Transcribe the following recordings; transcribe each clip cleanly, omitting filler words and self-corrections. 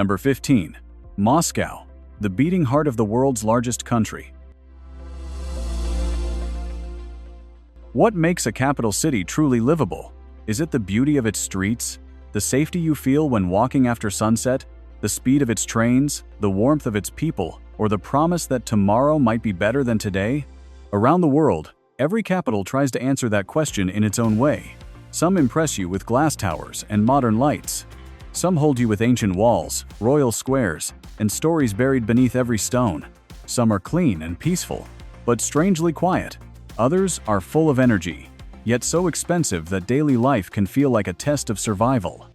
Number 15. Moscow, the beating heart of the world's largest country. What makes a capital city truly livable? Is it the beauty of its streets, the safety you feel when walking after sunset, the speed of its trains, the warmth of its people, or the promise that tomorrow might be better than today? Around the world, every capital tries to answer that question in its own way. Some impress you with glass towers and modern lights. Some hold you with ancient walls, royal squares, and stories buried beneath every stone. Some are clean and peaceful, but strangely quiet. Others are full of energy, yet so expensive that daily life can feel like a test of survival.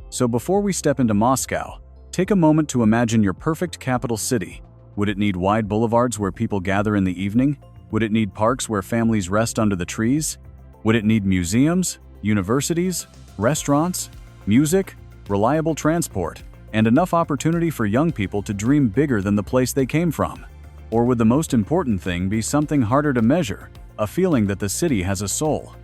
So before we step into Moscow, take a moment to imagine your perfect capital city. Would it need wide boulevards where people gather in the evening? Would it need parks where families rest under the trees? Would it need museums, universities, restaurants, music, reliable transport, and enough opportunity for young people to dream bigger than the place they came from? Or would the most important thing be something harder to measure, a feeling that the city has a soul?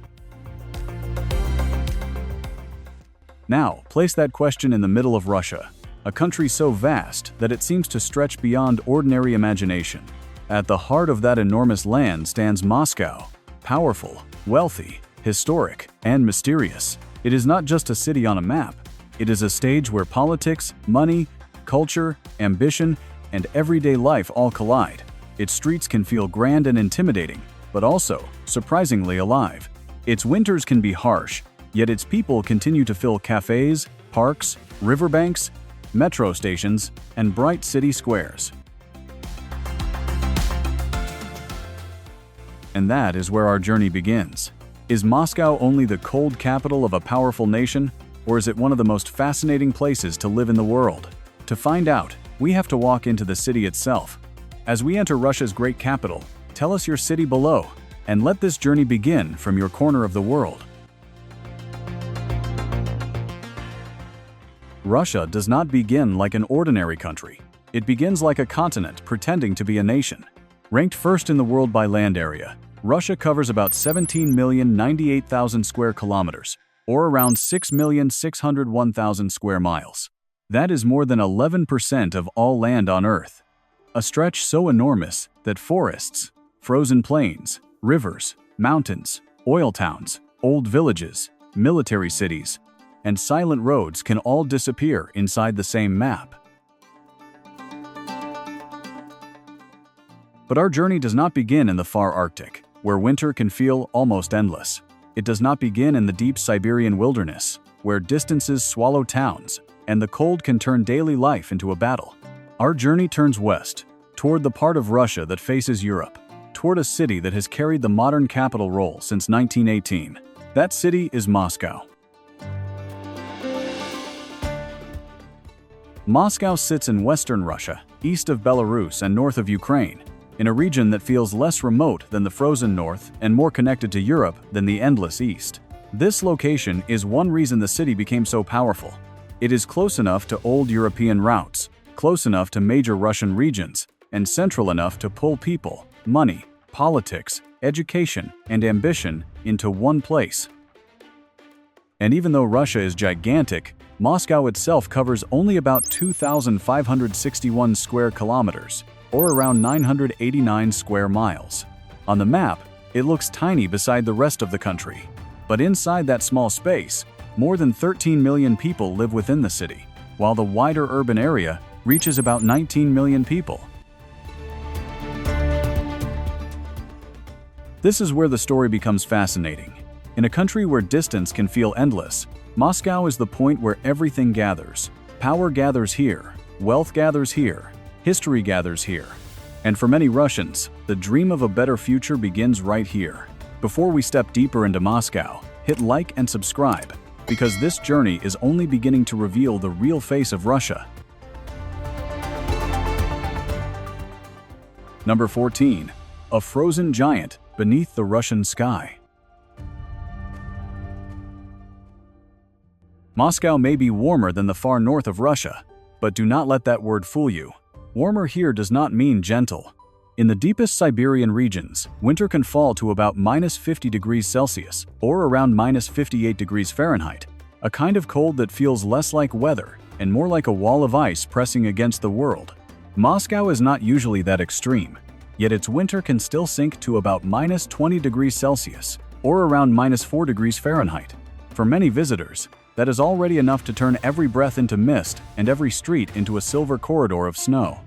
Now, place that question in the middle of Russia, a country so vast that it seems to stretch beyond ordinary imagination. At the heart of that enormous land stands Moscow, powerful, wealthy, historic, and mysterious. It is not just a city on a map. It is a stage where politics, money, culture, ambition, and everyday life all collide. Its streets can feel grand and intimidating, but also surprisingly alive. Its winters can be harsh, yet its people continue to fill cafes, parks, riverbanks, metro stations, and bright city squares. And that is where our journey begins. Is Moscow only the cold capital of a powerful nation, or is it one of the most fascinating places to live in the world? To find out, we have to walk into the city itself. As we enter Russia's great capital, tell us your city below, and let this journey begin from your corner of the world. Russia does not begin like an ordinary country. It begins like a continent pretending to be a nation. Ranked first in the world by land area, Russia covers about 17,098,000 square kilometers, or around 6,601,000 square miles. That is more than 11% of all land on Earth. A stretch so enormous that forests, frozen plains, rivers, mountains, oil towns, old villages, military cities, and silent roads can all disappear inside the same map. But our journey does not begin in the far Arctic, where winter can feel almost endless. It does not begin in the deep Siberian wilderness, where distances swallow towns, and the cold can turn daily life into a battle. Our journey turns west, toward the part of Russia that faces Europe, toward a city that has carried the modern capital role since 1918. That city is Moscow. Moscow sits in western Russia, east of Belarus and north of Ukraine, in a region that feels less remote than the frozen north and more connected to Europe than the endless east. This location is one reason the city became so powerful. It is close enough to old European routes, close enough to major Russian regions, and central enough to pull people, money, politics, education, and ambition into one place. And even though Russia is gigantic, Moscow itself covers only about 2,561 square kilometers, or around 989 square miles. On the map, it looks tiny beside the rest of the country. But inside that small space, more than 13 million people live within the city, while the wider urban area reaches about 19 million people. This is where the story becomes fascinating. In a country where distance can feel endless, Moscow is the point where everything gathers. Power gathers here, wealth gathers here, history gathers here. And for many Russians, the dream of a better future begins right here. Before we step deeper into Moscow, hit like and subscribe, because this journey is only beginning to reveal the real face of Russia. Number 14. A frozen giant beneath the Russian sky. Moscow may be warmer than the far north of Russia, but do not let that word fool you. Warmer here does not mean gentle. In the deepest Siberian regions, winter can fall to about -50 degrees Celsius, or around -58 degrees Fahrenheit, a kind of cold that feels less like weather and more like a wall of ice pressing against the world. Moscow is not usually that extreme, yet its winter can still sink to about -20 degrees Celsius or around -4 degrees Fahrenheit. For many visitors, that is already enough to turn every breath into mist and every street into a silver corridor of snow.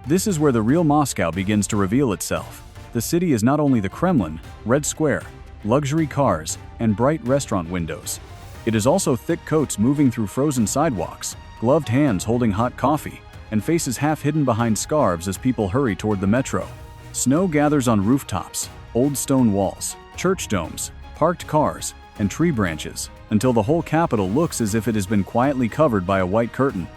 This is where the real Moscow begins to reveal itself. The city is not only the Kremlin, Red Square, luxury cars, and bright restaurant windows. It is also thick coats moving through frozen sidewalks, gloved hands holding hot coffee, and faces half hidden behind scarves as people hurry toward the metro. Snow gathers on rooftops, old stone walls, church domes, parked cars, and tree branches, until the whole capital looks as if it has been quietly covered by a white curtain.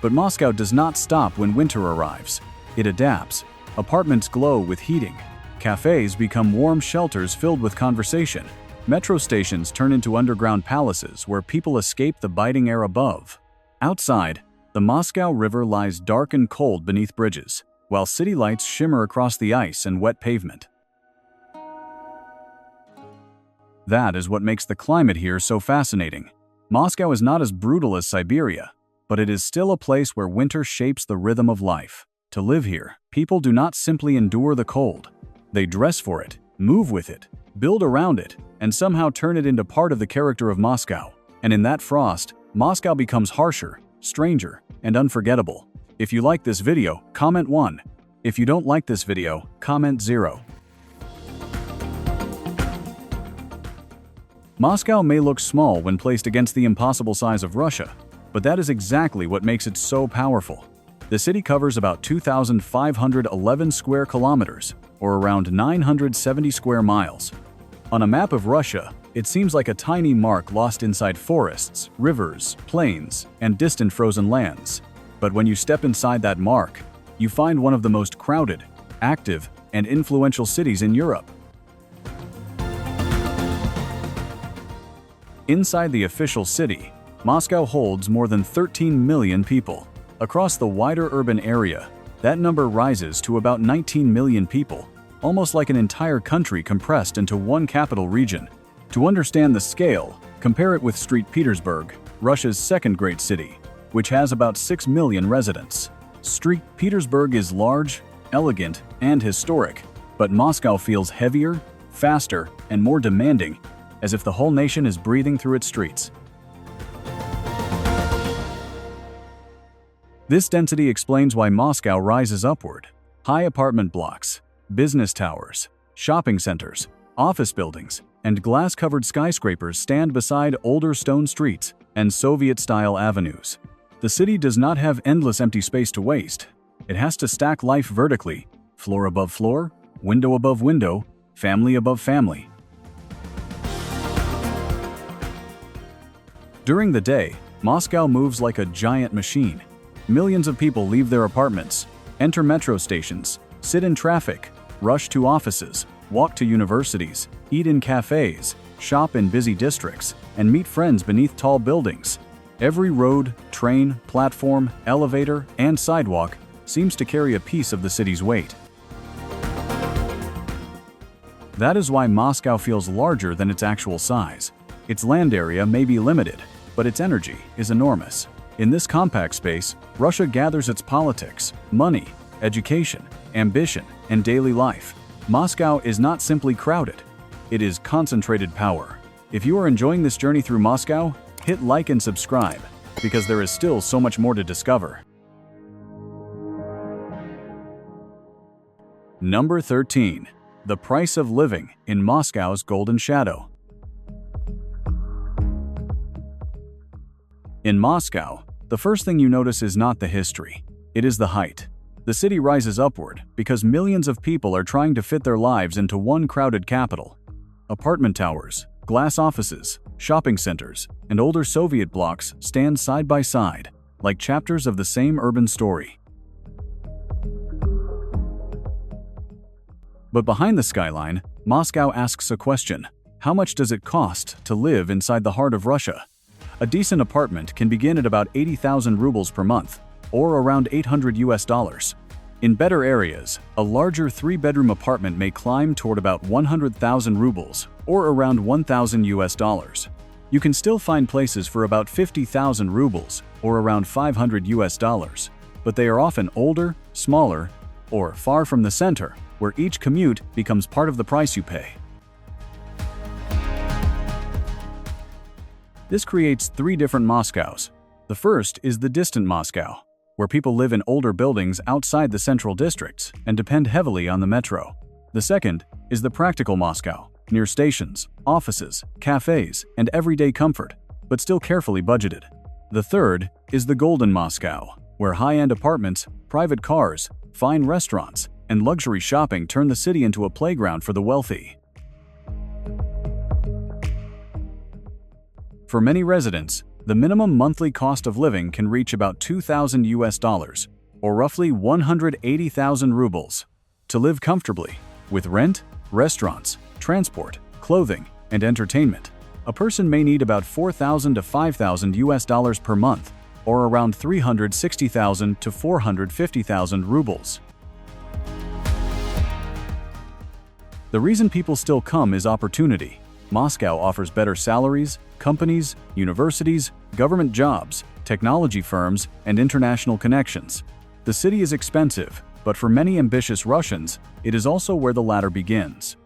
But Moscow does not stop when winter arrives. It adapts. Apartments glow with heating. Cafes become warm shelters filled with conversation. Metro stations turn into underground palaces where people escape the biting air above. Outside, the Moscow River lies dark and cold beneath bridges, while city lights shimmer across the ice and wet pavement. That is what makes the climate here so fascinating. Moscow is not as brutal as Siberia, but it is still a place where winter shapes the rhythm of life. To live here, people do not simply endure the cold. They dress for it, move with it, build around it, and somehow turn it into part of the character of Moscow. And in that frost, Moscow becomes harsher, stranger, and unforgettable. If you like this video, comment 1. If you don't like this video, comment 0. Moscow may look small when placed against the impossible size of Russia, but that is exactly what makes it so powerful. The city covers about 2,511 square kilometers, or around 970 square miles. On a map of Russia, it seems like a tiny mark lost inside forests, rivers, plains, and distant frozen lands. But when you step inside that mark, you find one of the most crowded, active, and influential cities in Europe. Inside the official city, Moscow holds more than 13 million people. Across the wider urban area, that number rises to about 19 million people, almost like an entire country compressed into one capital region. To understand the scale, compare it with St. Petersburg, Russia's second great city, which has about 6 million residents. St. Petersburg is large, elegant, and historic, but Moscow feels heavier, faster, and more demanding, as if the whole nation is breathing through its streets. This density explains why Moscow rises upward. High apartment blocks, business towers, shopping centers, office buildings, and glass-covered skyscrapers stand beside older stone streets and Soviet-style avenues. The city does not have endless empty space to waste. It has to stack life vertically, floor above floor, window above window, family above family. During the day, Moscow moves like a giant machine. Millions of people leave their apartments, enter metro stations, sit in traffic, rush to offices, walk to universities, eat in cafes, shop in busy districts, and meet friends beneath tall buildings. Every road, train, platform, elevator, and sidewalk seems to carry a piece of the city's weight. That is why Moscow feels larger than its actual size. Its land area may be limited, but its energy is enormous. In this compact space, Russia gathers its politics, money, education, ambition, and daily life. Moscow is not simply crowded. It is concentrated power. If you are enjoying this journey through Moscow, hit like and subscribe, because there is still so much more to discover. Number 13. The price of living in Moscow's golden shadow. In Moscow, the first thing you notice is not the history. It is the height. The city rises upward because millions of people are trying to fit their lives into one crowded capital. Apartment towers, glass offices, shopping centers, and older Soviet blocks stand side by side, like chapters of the same urban story. But behind the skyline, Moscow asks a question. How much does it cost to live inside the heart of Russia? A decent apartment can begin at about 80,000 rubles per month, or around $800 US. In better areas, a larger 3-bedroom apartment may climb toward about 100,000 rubles, or around $1,000. You can still find places for about 50,000 rubles, or around $500, but they are often older, smaller, or far from the center, where each commute becomes part of the price you pay. This creates 3 different Moscows. The first is the distant Moscow, where people live in older buildings outside the central districts and depend heavily on the metro. The second is the practical Moscow, near stations, offices, cafes, and everyday comfort, but still carefully budgeted. The third is the golden Moscow, where high-end apartments, private cars, fine restaurants, and luxury shopping turn the city into a playground for the wealthy. For many residents, the minimum monthly cost of living can reach about $2,000, or roughly 180,000 rubles. To live comfortably, with rent, restaurants, transport, clothing, and entertainment, a person may need about $4,000 to $5,000 per month, or around 360,000 to 450,000 rubles. The reason people still come is opportunity. Moscow offers better salaries, companies, universities, government jobs, technology firms, and international connections. The city is expensive, but for many ambitious Russians, it is also where the latter begins.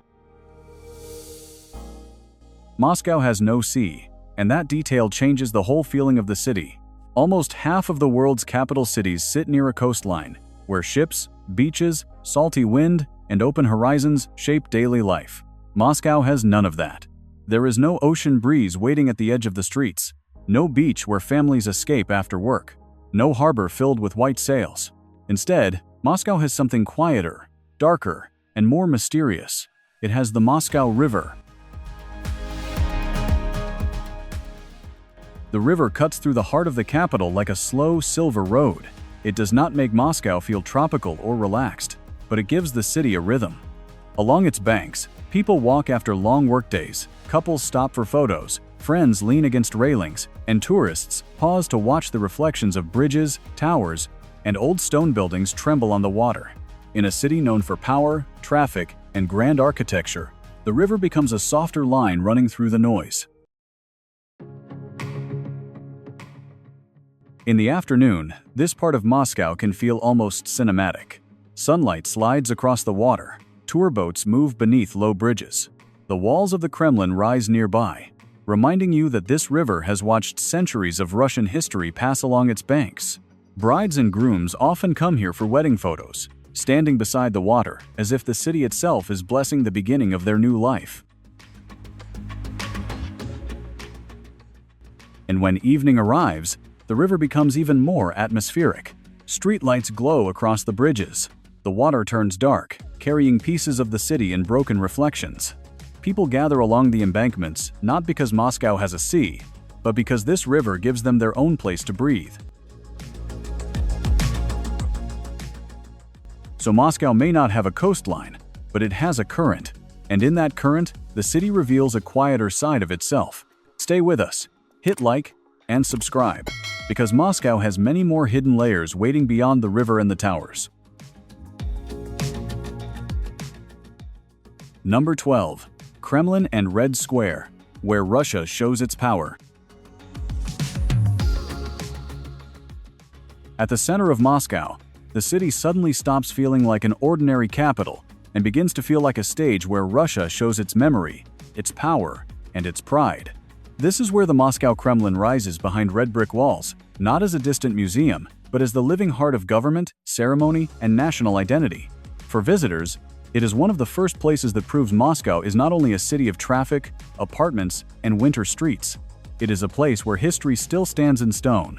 Moscow has no sea, and that detail changes the whole feeling of the city. Almost half of the world's capital cities sit near a coastline, where ships, beaches, salty wind, and open horizons shape daily life. Moscow has none of that. There is no ocean breeze waiting at the edge of the streets, no beach where families escape after work, no harbor filled with white sails. Instead, Moscow has something quieter, darker, and more mysterious. It has the Moscow River. The river cuts through the heart of the capital like a slow silver road. It does not make Moscow feel tropical or relaxed, but it gives the city a rhythm. Along its banks, people walk after long workdays, couples stop for photos, friends lean against railings, and tourists pause to watch the reflections of bridges, towers, and old stone buildings tremble on the water. In a city known for power, traffic, and grand architecture, the river becomes a softer line running through the noise. In the afternoon, this part of Moscow can feel almost cinematic. Sunlight slides across the water. Tour boats move beneath low bridges. The walls of the Kremlin rise nearby, reminding you that this river has watched centuries of Russian history pass along its banks. Brides and grooms often come here for wedding photos, standing beside the water as if the city itself is blessing the beginning of their new life. And when evening arrives, the river becomes even more atmospheric. Streetlights glow across the bridges. The water turns dark, carrying pieces of the city in broken reflections. People gather along the embankments not because Moscow has a sea, but because this river gives them their own place to breathe. So Moscow may not have a coastline, but it has a current, and in that current, the city reveals a quieter side of itself. Stay with us, hit like, and subscribe, because Moscow has many more hidden layers waiting beyond the river and the towers. Number 12. Kremlin and Red Square, where Russia shows its power. At the center of Moscow, the city suddenly stops feeling like an ordinary capital and begins to feel like a stage where Russia shows its memory, its power, and its pride. This is where the Moscow Kremlin rises behind red brick walls, not as a distant museum, but as the living heart of government, ceremony, and national identity. For visitors, it is one of the first places that proves Moscow is not only a city of traffic, apartments, and winter streets. It is a place where history still stands in stone.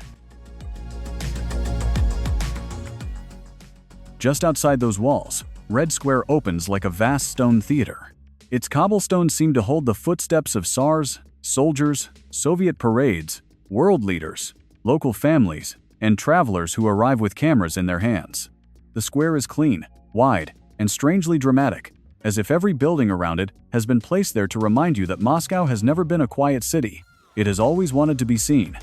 Just outside those walls, Red Square opens like a vast stone theater. Its cobblestones seem to hold the footsteps of Tsars, soldiers, Soviet parades, world leaders, local families, and travelers who arrive with cameras in their hands. The square is clean, wide, and strangely dramatic, as if every building around it has been placed there to remind you that Moscow has never been a quiet city. It has always wanted to be seen.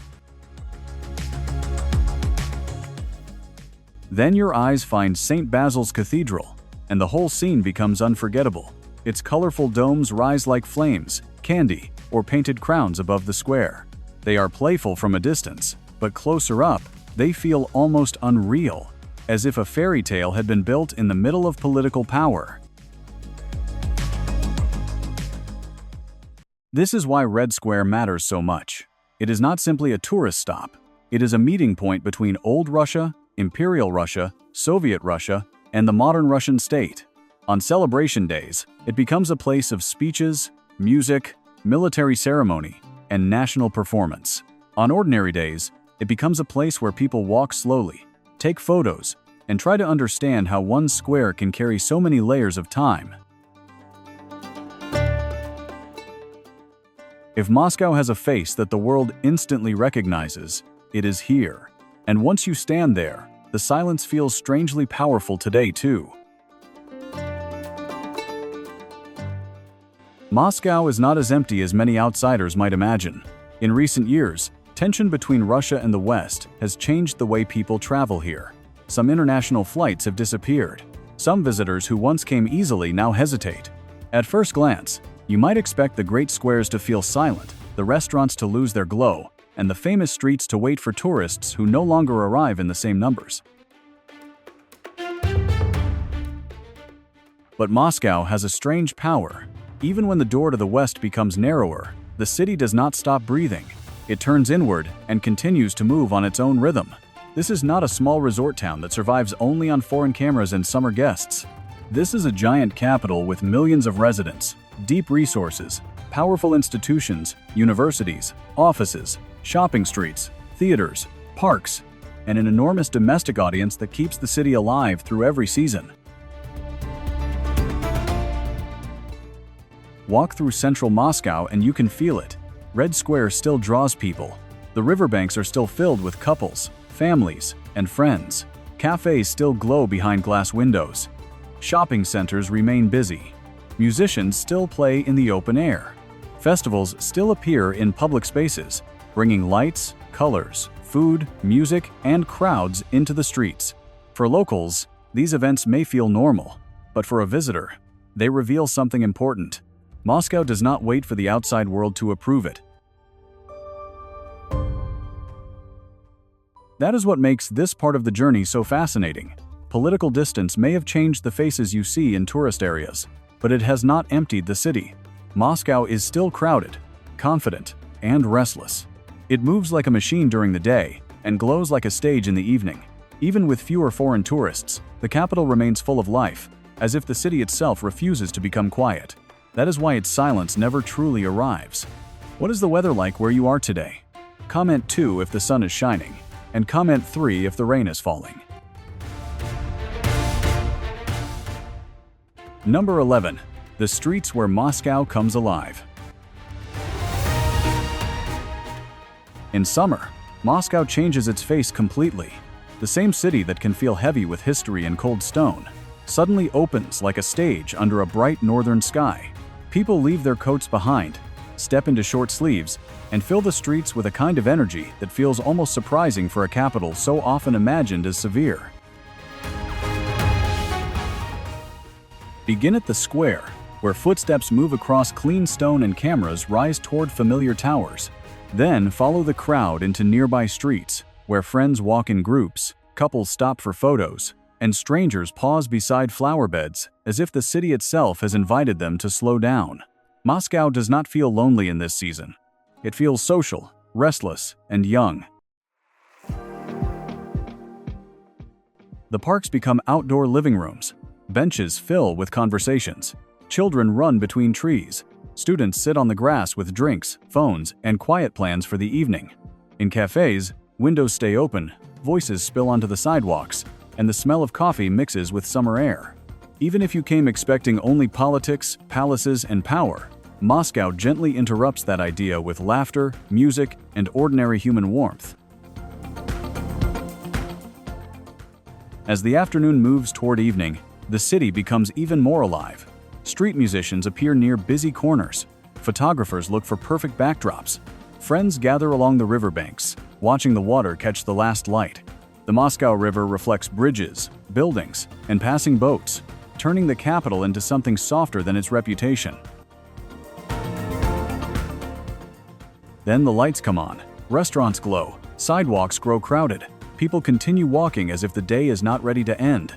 Then your eyes find St. Basil's Cathedral, and the whole scene becomes unforgettable. Its colorful domes rise like flames, candy, or painted crowns above the square. They are playful from a distance, but closer up, they feel almost unreal, as if a fairy tale had been built in the middle of political power. This is why Red Square matters so much. It is not simply a tourist stop. It is a meeting point between old Russia, Imperial Russia, Soviet Russia, and the modern Russian state. On celebration days, it becomes a place of speeches, music, military ceremony, and national performance. On ordinary days, it becomes a place where people walk slowly, take photos, and try to understand how one square can carry so many layers of time. If Moscow has a face that the world instantly recognizes, it is here. And once you stand there, the silence feels strangely powerful today too. Moscow is not as empty as many outsiders might imagine. In recent years, tension between Russia and the West has changed the way people travel here. Some international flights have disappeared. Some visitors who once came easily now hesitate. At first glance, you might expect the great squares to feel silent, the restaurants to lose their glow, and the famous streets to wait for tourists who no longer arrive in the same numbers. But Moscow has a strange power. Even when the door to the west becomes narrower, the city does not stop breathing. It turns inward and continues to move on its own rhythm. This is not a small resort town that survives only on foreign cameras and summer guests. This is a giant capital with millions of residents, deep resources, powerful institutions, universities, offices, shopping streets, theaters, parks, and an enormous domestic audience that keeps the city alive through every season. Walk through central Moscow and you can feel it. Red Square still draws people. The riverbanks are still filled with couples, families, and friends. Cafes still glow behind glass windows. Shopping centers remain busy. Musicians still play in the open air. Festivals still appear in public spaces, bringing lights, colors, food, music, and crowds into the streets. For locals, these events may feel normal, but for a visitor, they reveal something important. Moscow does not wait for the outside world to approve it. That is what makes this part of the journey so fascinating. Political distance may have changed the faces you see in tourist areas, but it has not emptied the city. Moscow is still crowded, confident, and restless. It moves like a machine during the day and glows like a stage in the evening. Even with fewer foreign tourists, the capital remains full of life, as if the city itself refuses to become quiet. That is why its silence never truly arrives. What is the weather like where you are today? Comment 2 if the sun is shining, and comment 3 if the rain is falling. Number 11. The streets where Moscow comes alive. In summer, Moscow changes its face completely. The same city that can feel heavy with history and cold stone suddenly opens like a stage under a bright northern sky. People leave their coats behind, step into short sleeves, and fill the streets with a kind of energy that feels almost surprising for a capital so often imagined as severe. Begin at the square, where footsteps move across clean stone and cameras rise toward familiar towers. Then follow the crowd into nearby streets, where friends walk in groups, couples stop for photos, and strangers pause beside flower beds, as if the city itself has invited them to slow down. Moscow does not feel lonely in this season. It feels social, restless, and young. The parks become outdoor living rooms. Benches fill with conversations. Children run between trees. Students sit on the grass with drinks, phones, and quiet plans for the evening. In cafes, windows stay open, voices spill onto the sidewalks, and the smell of coffee mixes with summer air. Even if you came expecting only politics, palaces, and power, Moscow gently interrupts that idea with laughter, music, and ordinary human warmth. As the afternoon moves toward evening, the city becomes even more alive. Street musicians appear near busy corners. Photographers look for perfect backdrops. Friends gather along the riverbanks, watching the water catch the last light. The Moscow River reflects bridges, buildings, and passing boats, turning the capital into something softer than its reputation. Then the lights come on, restaurants glow, sidewalks grow crowded, people continue walking as if the day is not ready to end.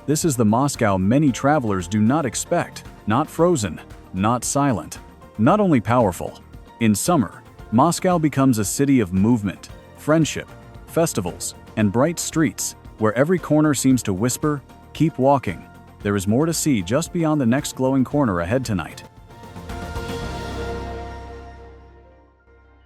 This is the Moscow many travelers do not expect, not frozen, not silent, not only powerful. In summer, Moscow becomes a city of movement, friendship, festivals, and bright streets, where every corner seems to whisper, "Keep walking. There is more to see just beyond the next glowing corner ahead tonight."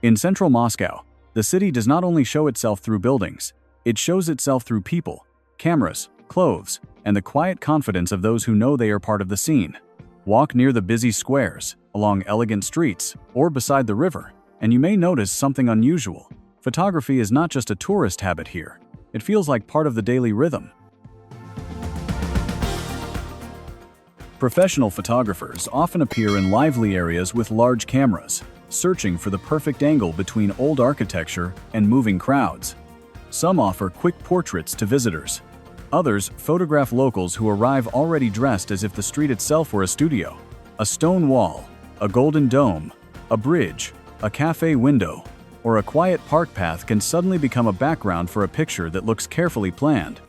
In central Moscow, the city does not only show itself through buildings, it shows itself through people, cameras, clothes, and the quiet confidence of those who know they are part of the scene. Walk near the busy squares, along elegant streets, or beside the river, and you may notice something unusual. Photography is not just a tourist habit here. It feels like part of the daily rhythm. Professional photographers often appear in lively areas with large cameras, searching for the perfect angle between old architecture and moving crowds. Some offer quick portraits to visitors. Others photograph locals who arrive already dressed as if the street itself were a studio. A stone wall, a golden dome, a bridge, a cafe window, or a quiet park path can suddenly become a background for a picture that looks carefully planned.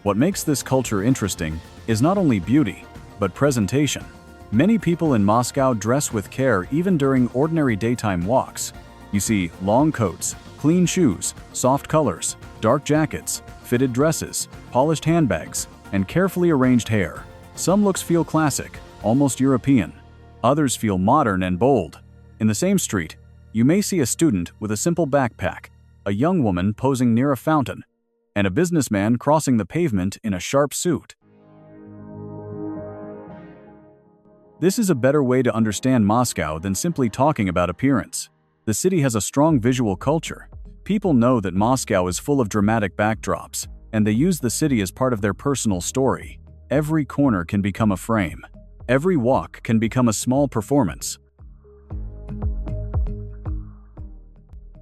What makes this culture interesting is not only beauty, but presentation. Many people in Moscow dress with care even during ordinary daytime walks. You see long coats, clean shoes, soft colors, dark jackets, fitted dresses, polished handbags, and carefully arranged hair. Some looks feel classic, almost European. Others feel modern and bold. In the same street, you may see a student with a simple backpack, a young woman posing near a fountain, and a businessman crossing the pavement in a sharp suit. This is a better way to understand Moscow than simply talking about appearance. The city has a strong visual culture. People know that Moscow is full of dramatic backdrops, and they use the city as part of their personal story. Every corner can become a frame. Every walk can become a small performance.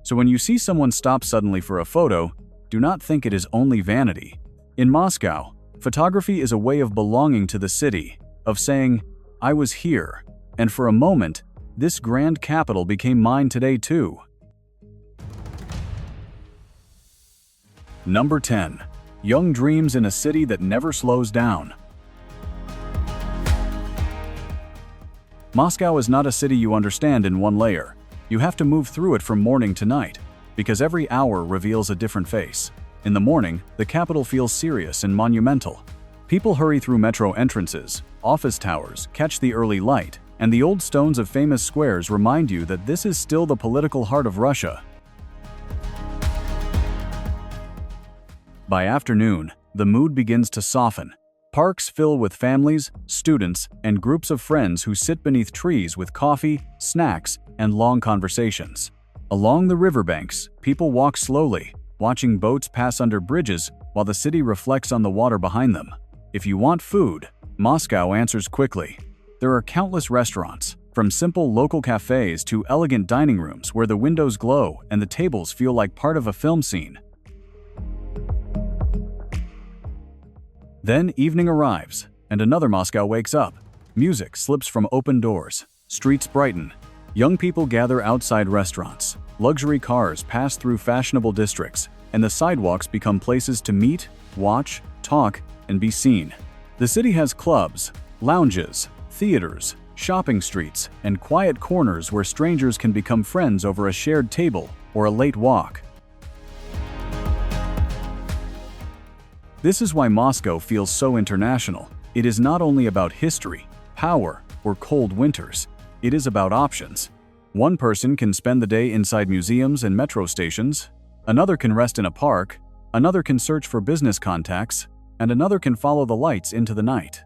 So when you see someone stop suddenly for a photo, do not think it is only vanity. In Moscow, photography is a way of belonging to the city, of saying, "I was here, and for a moment, this grand capital became mine today too." Number 10. Young dreams in a city that never slows down. Moscow is not a city you understand in one layer. You have to move through it from morning to night, because every hour reveals a different face. In the morning, the capital feels serious and monumental. People hurry through metro entrances, office towers, catch the early light, and the old stones of famous squares remind you that this is still the political heart of Russia. By afternoon, the mood begins to soften. Parks fill with families, students, and groups of friends who sit beneath trees with coffee, snacks, and long conversations. Along the riverbanks, people walk slowly, watching boats pass under bridges while the city reflects on the water behind them. If you want food, Moscow answers quickly. There are countless restaurants, from simple local cafes to elegant dining rooms where the windows glow and the tables feel like part of a film scene. Then evening arrives, and another Moscow wakes up. Music slips from open doors, streets brighten, young people gather outside restaurants, luxury cars pass through fashionable districts, and the sidewalks become places to meet, watch, talk, and be seen. The city has clubs, lounges, theaters, shopping streets, and quiet corners where strangers can become friends over a shared table or a late walk. This is why Moscow feels so international. It is not only about history, power, or cold winters. It is about options. One person can spend the day inside museums and metro stations, another can rest in a park, another can search for business contacts, and another can follow the lights into the night.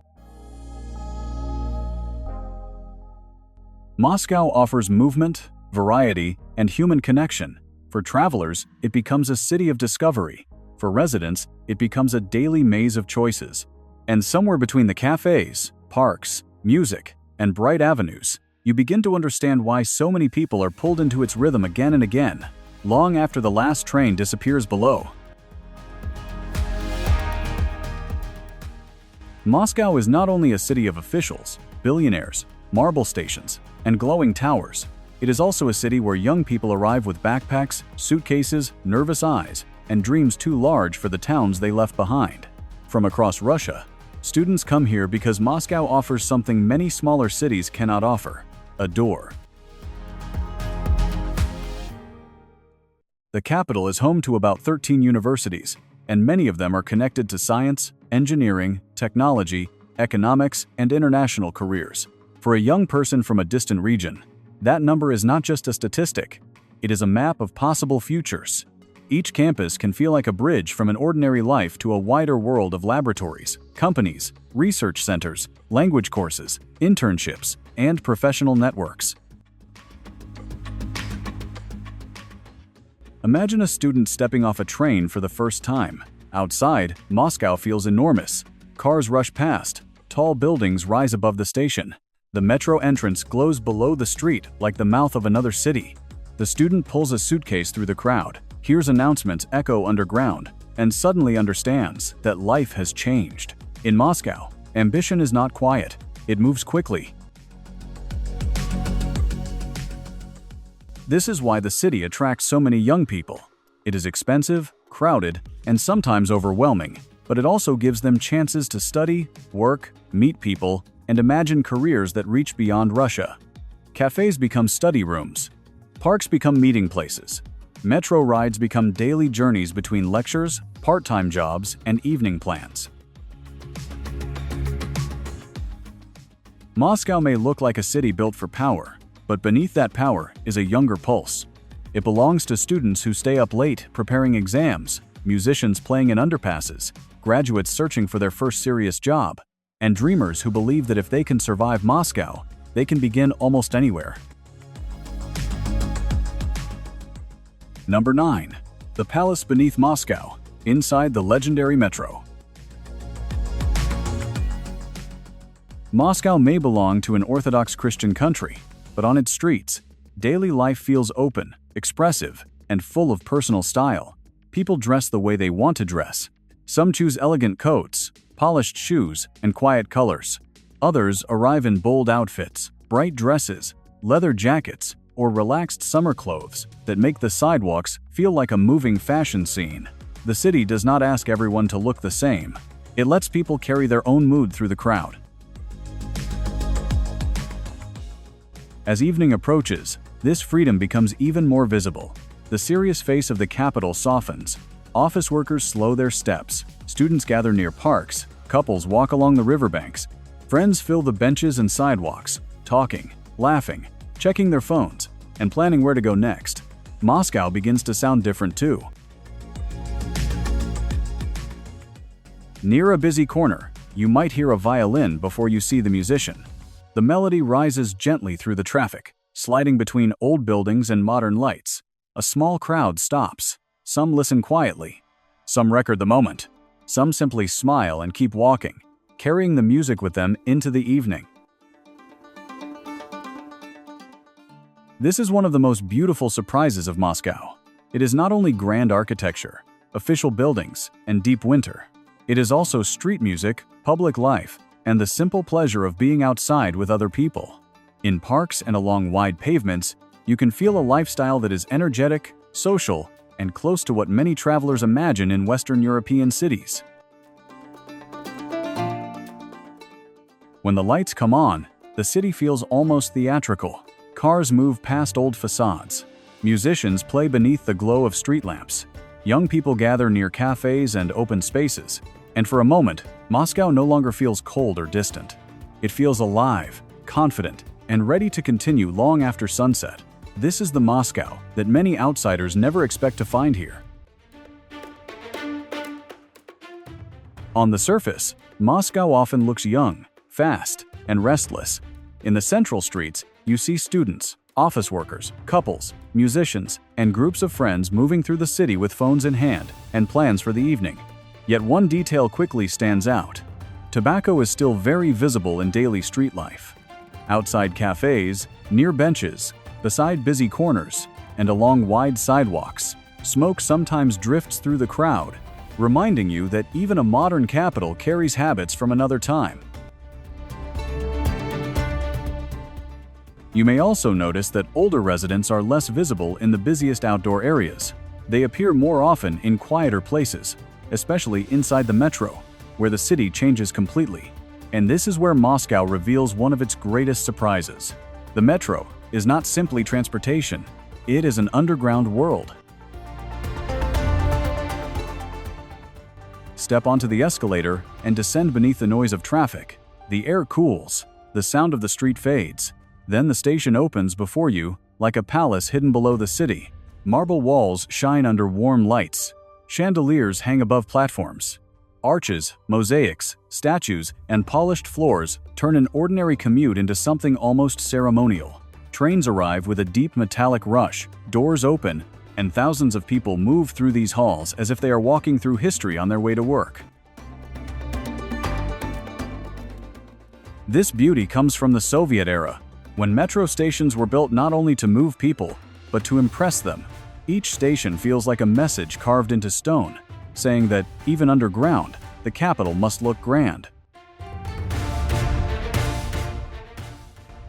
Moscow offers movement, variety, and human connection. For travelers, it becomes a city of discovery. For residents, it becomes a daily maze of choices. And somewhere between the cafes, parks, music, and bright avenues, you begin to understand why so many people are pulled into its rhythm again and again. long after the last train disappears below. Moscow is not only a city of officials, billionaires, marble stations, and glowing towers. It is also a city where young people arrive with backpacks, suitcases, nervous eyes, and dreams too large for the towns they left behind. From across Russia, students come here because Moscow offers something many smaller cities cannot offer: a door. The capital is home to about 13 universities, and many of them are connected to science, engineering, technology, economics, and international careers. For a young person from a distant region, that number is not just a statistic, it is a map of possible futures. Each campus can feel like a bridge from an ordinary life to a wider world of laboratories, companies, research centers, language courses, internships, and professional networks. Imagine a student stepping off a train for the first time. Outside, Moscow feels enormous. Cars rush past, tall buildings rise above the station. The metro entrance glows below the street like the mouth of another city. The student pulls a suitcase through the crowd, hears announcements echo underground, and suddenly understands that life has changed. In Moscow, ambition is not quiet, it moves quickly. This is why the city attracts so many young people. It is expensive, crowded, and sometimes overwhelming, but it also gives them chances to study, work, meet people, and imagine careers that reach beyond Russia. Cafes become study rooms. Parks become meeting places. Metro rides become daily journeys between lectures, part-time jobs, and evening plans. Moscow may look like a city built for power, but beneath that power is a younger pulse. It belongs to students who stay up late preparing exams, musicians playing in underpasses, graduates searching for their first serious job, and dreamers who believe that if they can survive Moscow, they can begin almost anywhere. Number 9. The Palace Beneath Moscow, inside the legendary metro. Moscow may belong to an Orthodox Christian country, but on its streets, daily life feels open, expressive, and full of personal style. People dress the way they want to dress. Some choose elegant coats, polished shoes, and quiet colors. Others arrive in bold outfits, bright dresses, leather jackets, or relaxed summer clothes that make the sidewalks feel like a moving fashion scene. The city does not ask everyone to look the same. It lets people carry their own mood through the crowd. As evening approaches, this freedom becomes even more visible. The serious face of the capital softens. Office workers slow their steps. Students gather near parks. Couples walk along the riverbanks. Friends fill the benches and sidewalks, talking, laughing, checking their phones, and planning where to go next. Moscow begins to sound different too. Near a busy corner, you might hear a violin before you see the musician. The melody rises gently through the traffic, sliding between old buildings and modern lights. A small crowd stops. Some listen quietly. Some record the moment. Some simply smile and keep walking, carrying the music with them into the evening. This is one of the most beautiful surprises of Moscow. It is not only grand architecture, official buildings, and deep winter. It is also street music, public life, and the simple pleasure of being outside with other people. In parks and along wide pavements, you can feel a lifestyle that is energetic, social, and close to what many travelers imagine in Western European cities. When the lights come on, the city feels almost theatrical. Cars move past old facades. Musicians play beneath the glow of street lamps. Young people gather near cafes and open spaces. And for a moment, Moscow no longer feels cold or distant. It feels alive, confident, and ready to continue long after sunset. This is the Moscow that many outsiders never expect to find here. On the surface, Moscow often looks young, fast, and restless. In the central streets, you see students, office workers, couples, musicians, and groups of friends moving through the city with phones in hand and plans for the evening. Yet one detail quickly stands out. Tobacco is still very visible in daily street life. Outside cafes, near benches, beside busy corners, and along wide sidewalks. Smoke sometimes drifts through the crowd, reminding you that even a modern capital carries habits from another time. You may also notice that older residents are less visible in the busiest outdoor areas. They appear more often in quieter places, especially inside the metro, where the city changes completely. And this is where Moscow reveals one of its greatest surprises. The metro is not simply transportation, it is an underground world. Step onto the escalator and descend beneath the noise of traffic. The air cools, the sound of the street fades. Then the station opens before you like a palace hidden below the city. Marble walls shine under warm lights. Chandeliers hang above platforms. Arches, mosaics, statues, and polished floors turn an ordinary commute into something almost ceremonial. Trains arrive with a deep metallic rush, doors open, and thousands of people move through these halls as if they are walking through history on their way to work. This beauty comes from the Soviet era, when metro stations were built not only to move people, but to impress them. Each station feels like a message carved into stone, saying that, even underground, the capital must look grand.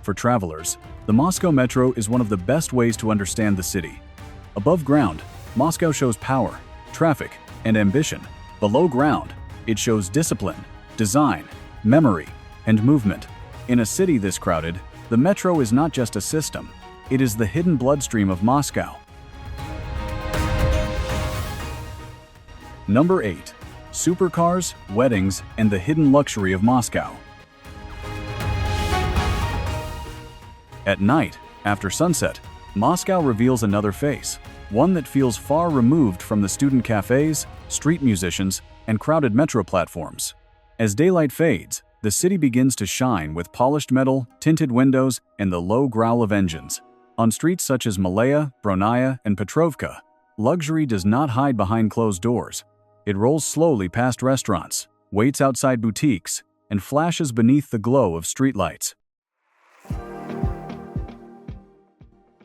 For travelers, the Moscow Metro is one of the best ways to understand the city. Above ground, Moscow shows power, traffic, and ambition. Below ground, it shows discipline, design, memory, and movement. In a city this crowded, the metro is not just a system, it is the hidden bloodstream of Moscow. Number 8. Supercars, weddings, and the hidden luxury of Moscow. At night, after sunset, Moscow reveals another face, one that feels far removed from the student cafes, street musicians, and crowded metro platforms. As daylight fades, the city begins to shine with polished metal, tinted windows, and the low growl of engines. On streets such as Malaya, Bronaya, and Petrovka, luxury does not hide behind closed doors. It rolls slowly past restaurants, waits outside boutiques, and flashes beneath the glow of streetlights.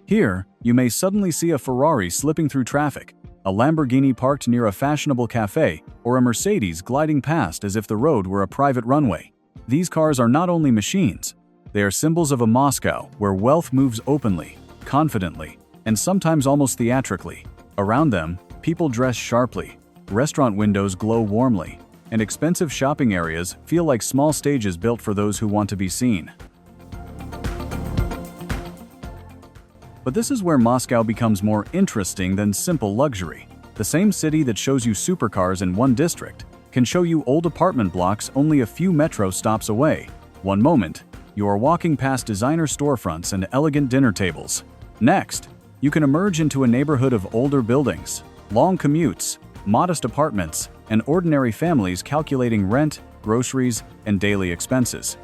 Here, you may suddenly see a Ferrari slipping through traffic, a Lamborghini parked near a fashionable cafe, or a Mercedes gliding past as if the road were a private runway. These cars are not only machines, they are symbols of a Moscow where wealth moves openly, confidently, and sometimes almost theatrically. Around them, people dress sharply, restaurant windows glow warmly, and expensive shopping areas feel like small stages built for those who want to be seen. But this is where Moscow becomes more interesting than simple luxury. The same city that shows you supercars in one district can show you old apartment blocks only a few metro stops away. One moment, you are walking past designer storefronts and elegant dinner tables. Next, you can emerge into a neighborhood of older buildings, long commutes, modest apartments, and ordinary families calculating rent, groceries, and daily expenses.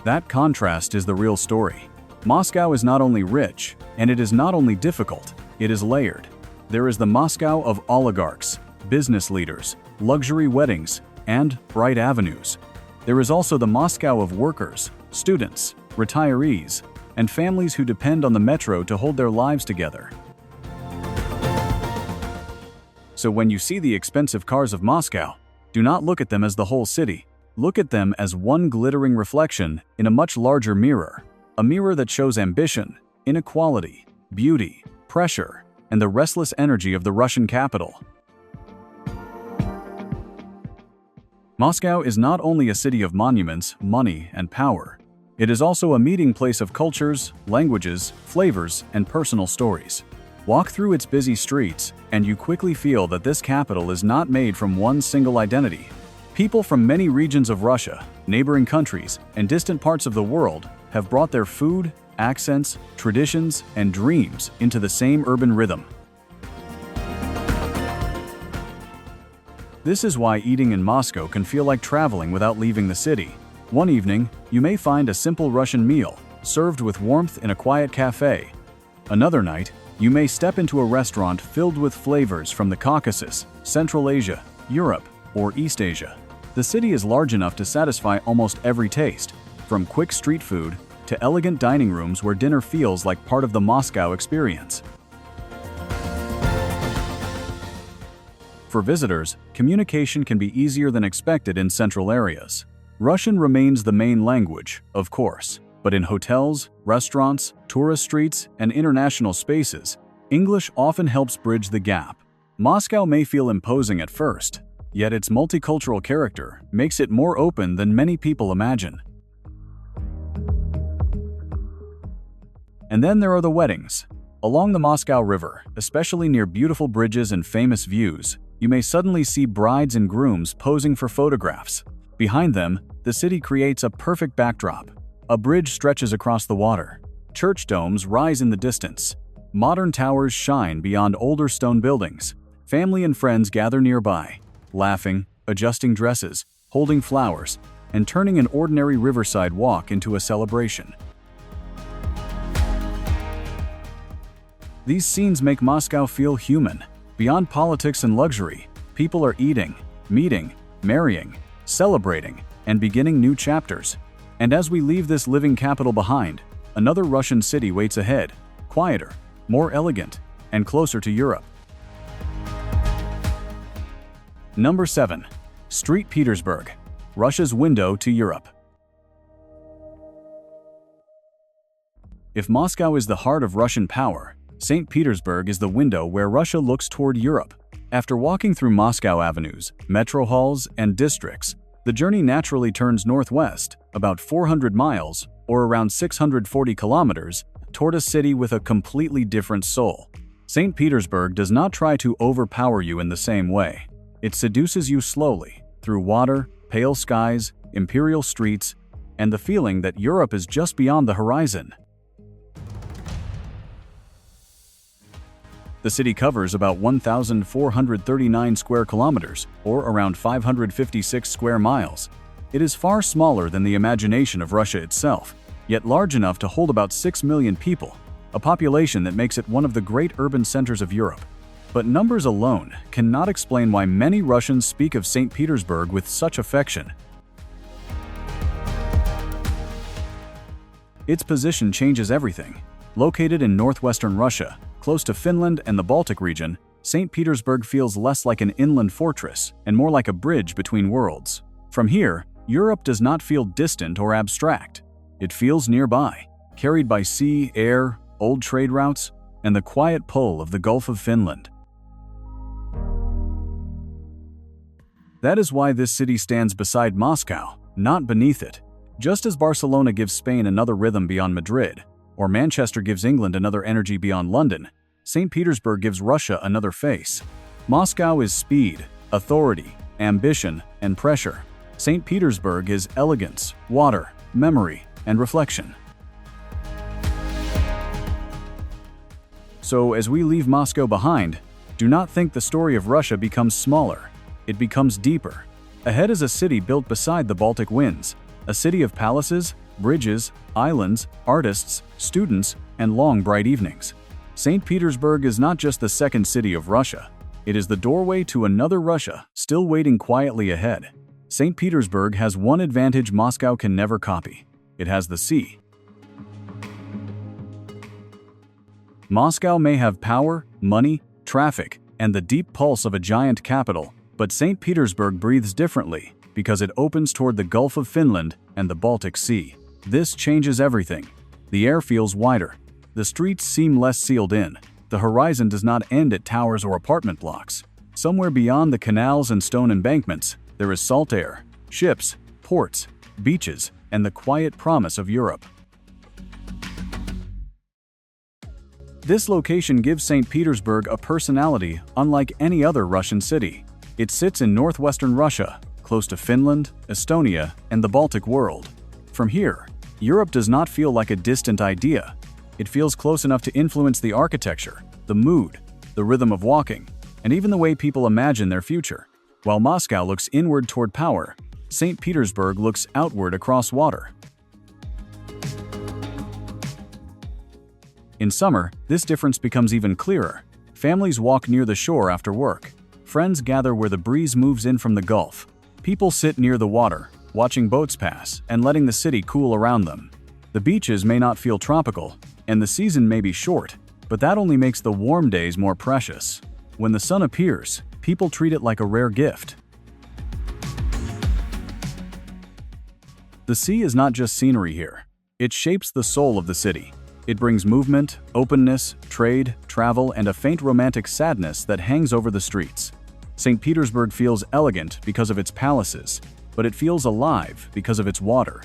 That contrast is the real story. Moscow is not only rich, and it is not only difficult, it is layered. There is the Moscow of oligarchs, business leaders, luxury weddings, and bright avenues. There is also the Moscow of workers, students, retirees, and families who depend on the metro to hold their lives together. So when you see the expensive cars of Moscow, do not look at them as the whole city. Look at them as one glittering reflection in a much larger mirror. A mirror that shows ambition, inequality, beauty, pressure, and the restless energy of the Russian capital. Moscow is not only a city of monuments, money, and power. It is also a meeting place of cultures, languages, flavors, and personal stories. Walk through its busy streets, and you quickly feel that this capital is not made from one single identity. People from many regions of Russia, neighboring countries, and distant parts of the world have brought their food, accents, traditions, and dreams into the same urban rhythm. This is why eating in Moscow can feel like traveling without leaving the city. One evening, you may find a simple Russian meal, served with warmth in a quiet cafe. Another night, you may step into a restaurant filled with flavors from the Caucasus, Central Asia, Europe, or East Asia. The city is large enough to satisfy almost every taste, from quick street food to elegant dining rooms where dinner feels like part of the Moscow experience. For visitors, communication can be easier than expected in central areas. Russian remains the main language, of course, but in hotels, restaurants, tourist streets, and international spaces, English often helps bridge the gap. Moscow may feel imposing at first, yet its multicultural character makes it more open than many people imagine. And then there are the weddings. Along the Moscow River, especially near beautiful bridges and famous views, you may suddenly see brides and grooms posing for photographs. Behind them, the city creates a perfect backdrop. A bridge stretches across the water. Church domes rise in the distance. Modern towers shine beyond older stone buildings. Family and friends gather nearby, laughing, adjusting dresses, holding flowers, and turning an ordinary riverside walk into a celebration. These scenes make Moscow feel human. Beyond politics and luxury, people are eating, meeting, marrying, celebrating, and beginning new chapters. And as we leave this living capital behind, another Russian city waits ahead, quieter, more elegant, and closer to Europe. Number 7. St. Petersburg, Russia's window to Europe. If Moscow is the heart of Russian power, St. Petersburg is the window where Russia looks toward Europe. After walking through Moscow avenues, metro halls, and districts, the journey naturally turns northwest, about 400 miles, or around 640 kilometers, toward a city with a completely different soul. St. Petersburg does not try to overpower you in the same way. It seduces you slowly, through water, pale skies, imperial streets, and the feeling that Europe is just beyond the horizon. The city covers about 1,439 square kilometers, or around 556 square miles. It is far smaller than the imagination of Russia itself, yet large enough to hold about 6 million people, a population that makes it one of the great urban centers of Europe. But numbers alone cannot explain why many Russians speak of St. Petersburg with such affection. Its position changes everything. Located in northwestern Russia, close to Finland and the Baltic region, St. Petersburg feels less like an inland fortress and more like a bridge between worlds. From here, Europe does not feel distant or abstract. It feels nearby, carried by sea, air, old trade routes, and the quiet pull of the Gulf of Finland. That is why this city stands beside Moscow, not beneath it. Just as Barcelona gives Spain another rhythm beyond Madrid, or Manchester gives England another energy beyond London, St. Petersburg gives Russia another face. Moscow is speed, authority, ambition, and pressure. St. Petersburg is elegance, water, memory, and reflection. So, as we leave Moscow behind, do not think the story of Russia becomes smaller. It becomes deeper. Ahead is a city built beside the Baltic winds, a city of palaces, bridges, islands, artists, students, and long bright evenings. St. Petersburg is not just the second city of Russia. It is the doorway to another Russia still waiting quietly ahead. St. Petersburg has one advantage Moscow can never copy. It has the sea. Moscow may have power, money, traffic, and the deep pulse of a giant capital, but St. Petersburg breathes differently because it opens toward the Gulf of Finland and the Baltic Sea. This changes everything. The air feels wider. The streets seem less sealed in. The horizon does not end at towers or apartment blocks. Somewhere beyond the canals and stone embankments, there is salt air, ships, ports, beaches, and the quiet promise of Europe. This location gives St. Petersburg a personality unlike any other Russian city. It sits in northwestern Russia, close to Finland, Estonia, and the Baltic world. From here, Europe does not feel like a distant idea. It feels close enough to influence the architecture, the mood, the rhythm of walking, and even the way people imagine their future. While Moscow looks inward toward power, St. Petersburg looks outward across water. In summer, this difference becomes even clearer. Families walk near the shore after work. Friends gather where the breeze moves in from the Gulf. People sit near the water, watching boats pass and letting the city cool around them. The beaches may not feel tropical, and the season may be short, but that only makes the warm days more precious. When the sun appears, people treat it like a rare gift. The sea is not just scenery here. It shapes the soul of the city. It brings movement, openness, trade, travel, and a faint romantic sadness that hangs over the streets. St. Petersburg feels elegant because of its palaces, but it feels alive because of its water.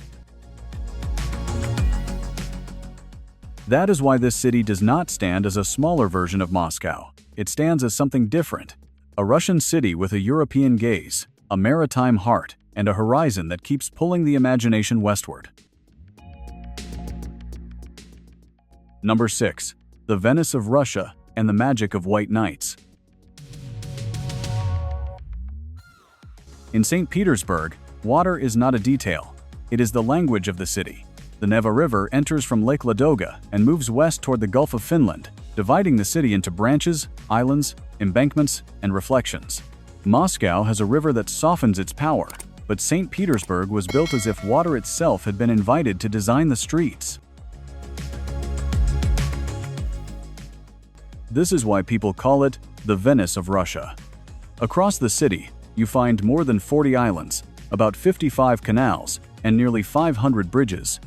That is why this city does not stand as a smaller version of Moscow. It stands as something different. A Russian city with a European gaze, a maritime heart, and a horizon that keeps pulling the imagination westward. Number 6. The Venice of Russia and the magic of white nights. In St. Petersburg, water is not a detail. It is the language of the city. The Neva River enters from Lake Ladoga and moves west toward the Gulf of Finland, dividing the city into branches, islands, embankments, and reflections. Moscow has a river that softens its power, but St. Petersburg was built as if water itself had been invited to design the streets. This is why people call it the Venice of Russia. Across the city, you find more than 40 islands, about 55 canals, and nearly 500 bridges.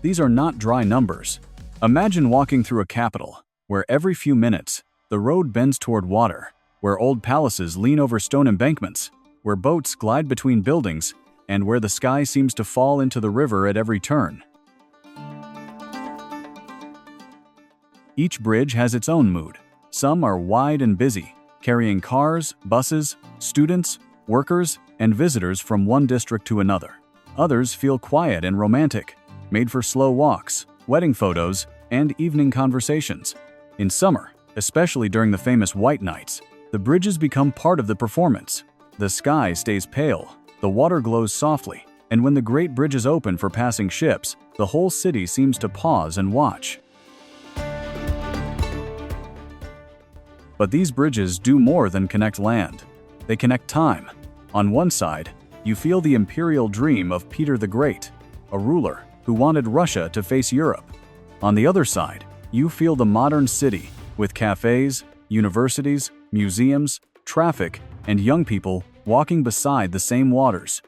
These are not dry numbers. Imagine walking through a capital, where every few minutes, the road bends toward water, where old palaces lean over stone embankments, where boats glide between buildings, and where the sky seems to fall into the river at every turn. Each bridge has its own mood. Some are wide and busy, carrying cars, buses, students, workers, and visitors from one district to another. Others feel quiet and romantic, made for slow walks, wedding photos, and evening conversations. In summer, especially during the famous White Nights, the bridges become part of the performance. The sky stays pale, the water glows softly, and when the great bridges open for passing ships, the whole city seems to pause and watch. But these bridges do more than connect land. They connect time. On one side, you feel the imperial dream of Peter the Great, a ruler who wanted Russia to face Europe. On the other side, you feel the modern city, with cafes, universities, museums, traffic, and young people walking beside the same waters.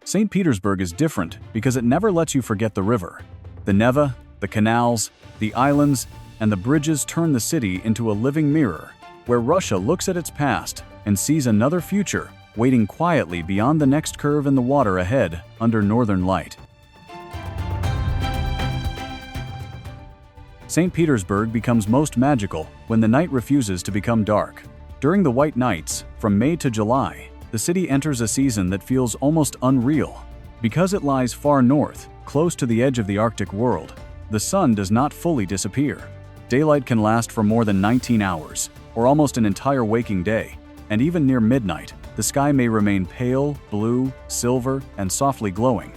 St. Petersburg is different because it never lets you forget the river. The Neva, the canals, the islands, and the bridges turn the city into a living mirror, where Russia looks at its past and sees another future waiting quietly beyond the next curve in the water ahead under northern light. St. Petersburg becomes most magical when the night refuses to become dark. During the White Nights, from May to July, the city enters a season that feels almost unreal. Because it lies far north, close to the edge of the Arctic world, the sun does not fully disappear. Daylight can last for more than 19 hours, or almost an entire waking day, and even near midnight, the sky may remain pale, blue, silver, and softly glowing.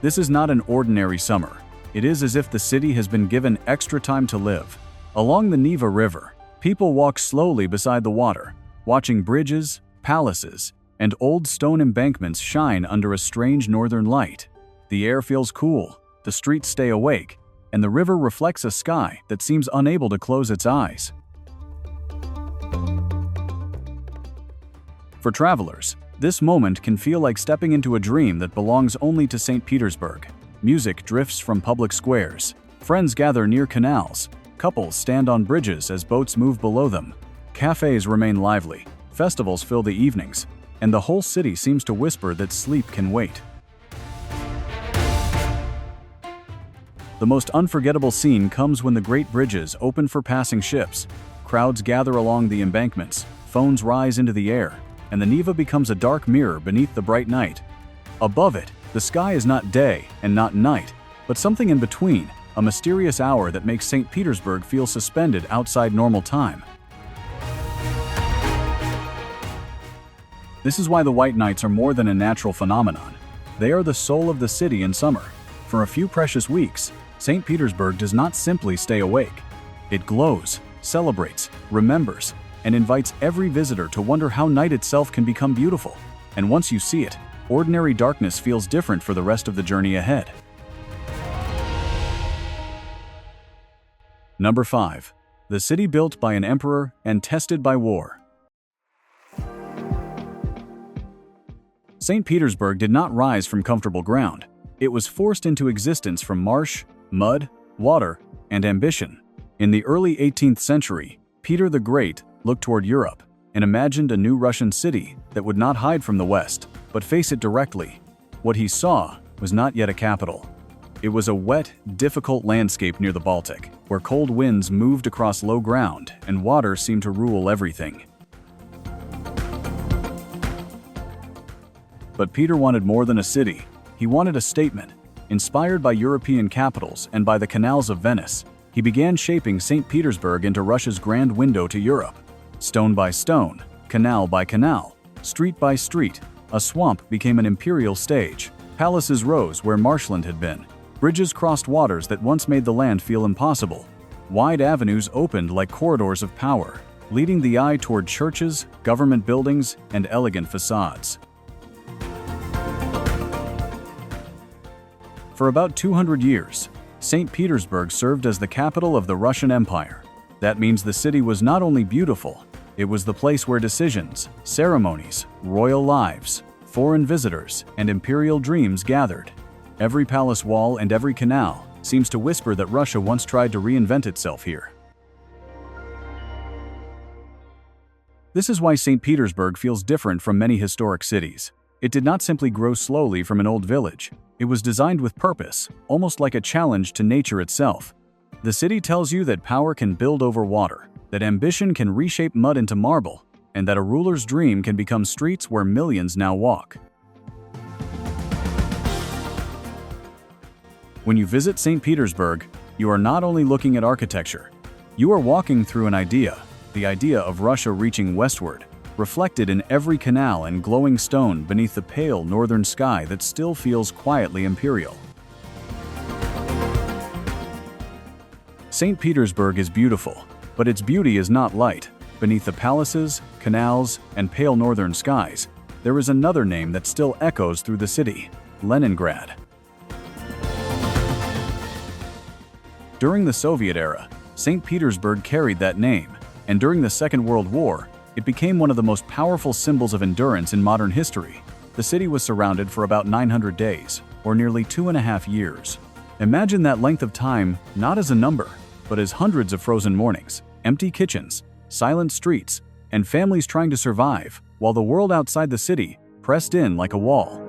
This is not an ordinary summer. It is as if the city has been given extra time to live. Along the Neva River, people walk slowly beside the water, watching bridges, palaces, and old stone embankments shine under a strange northern light. The air feels cool, the streets stay awake, and the river reflects a sky that seems unable to close its eyes. For travelers, this moment can feel like stepping into a dream that belongs only to St. Petersburg. Music drifts from public squares, friends gather near canals, couples stand on bridges as boats move below them, cafes remain lively, festivals fill the evenings, and the whole city seems to whisper that sleep can wait. The most unforgettable scene comes when the great bridges open for passing ships. Crowds gather along the embankments, phones rise into the air, and the Neva becomes a dark mirror beneath the bright night. Above it, the sky is not day and not night, but something in between, a mysterious hour that makes St. Petersburg feel suspended outside normal time. This is why the White Nights are more than a natural phenomenon. They are the soul of the city in summer. For a few precious weeks, St. Petersburg does not simply stay awake. It glows, celebrates, remembers, and invites every visitor to wonder how night itself can become beautiful. And once you see it, ordinary darkness feels different for the rest of the journey ahead. Number 5. The city built by an emperor and tested by war. St. Petersburg did not rise from comfortable ground. It was forced into existence from marsh, mud, water, and ambition. In the early 18th century, Peter the Great looked toward Europe and imagined a new Russian city that would not hide from the West, but face it directly. What he saw was not yet a capital. It was a wet, difficult landscape near the Baltic, where cold winds moved across low ground and water seemed to rule everything. But Peter wanted more than a city. He wanted a statement. Inspired by European capitals and by the canals of Venice, he began shaping St. Petersburg into Russia's grand window to Europe. Stone by stone, canal by canal, street by street, a swamp became an imperial stage. Palaces rose where marshland had been. Bridges crossed waters that once made the land feel impossible. Wide avenues opened like corridors of power, leading the eye toward churches, government buildings, and elegant facades. For about 200 years, St. Petersburg served as the capital of the Russian Empire. That means the city was not only beautiful, it was the place where decisions, ceremonies, royal lives, foreign visitors, and imperial dreams gathered. Every palace wall and every canal seems to whisper that Russia once tried to reinvent itself here. This is why St. Petersburg feels different from many historic cities. It did not simply grow slowly from an old village. It was designed with purpose, almost like a challenge to nature itself. The city tells you that power can build over water, that ambition can reshape mud into marble, and that a ruler's dream can become streets where millions now walk. When you visit St. Petersburg, you are not only looking at architecture. You are walking through an idea, the idea of Russia reaching westward, reflected in every canal and glowing stone beneath the pale northern sky that still feels quietly imperial. St. Petersburg is beautiful, but its beauty is not light. Beneath the palaces, canals, and pale northern skies, there is another name that still echoes through the city: Leningrad. During the Soviet era, St. Petersburg carried that name, and during the Second World War, it became one of the most powerful symbols of endurance in modern history. The city was surrounded for about 900 days, or nearly 2.5 years. Imagine that length of time not as a number, but as hundreds of frozen mornings, empty kitchens, silent streets, and families trying to survive, while the world outside the city pressed in like a wall.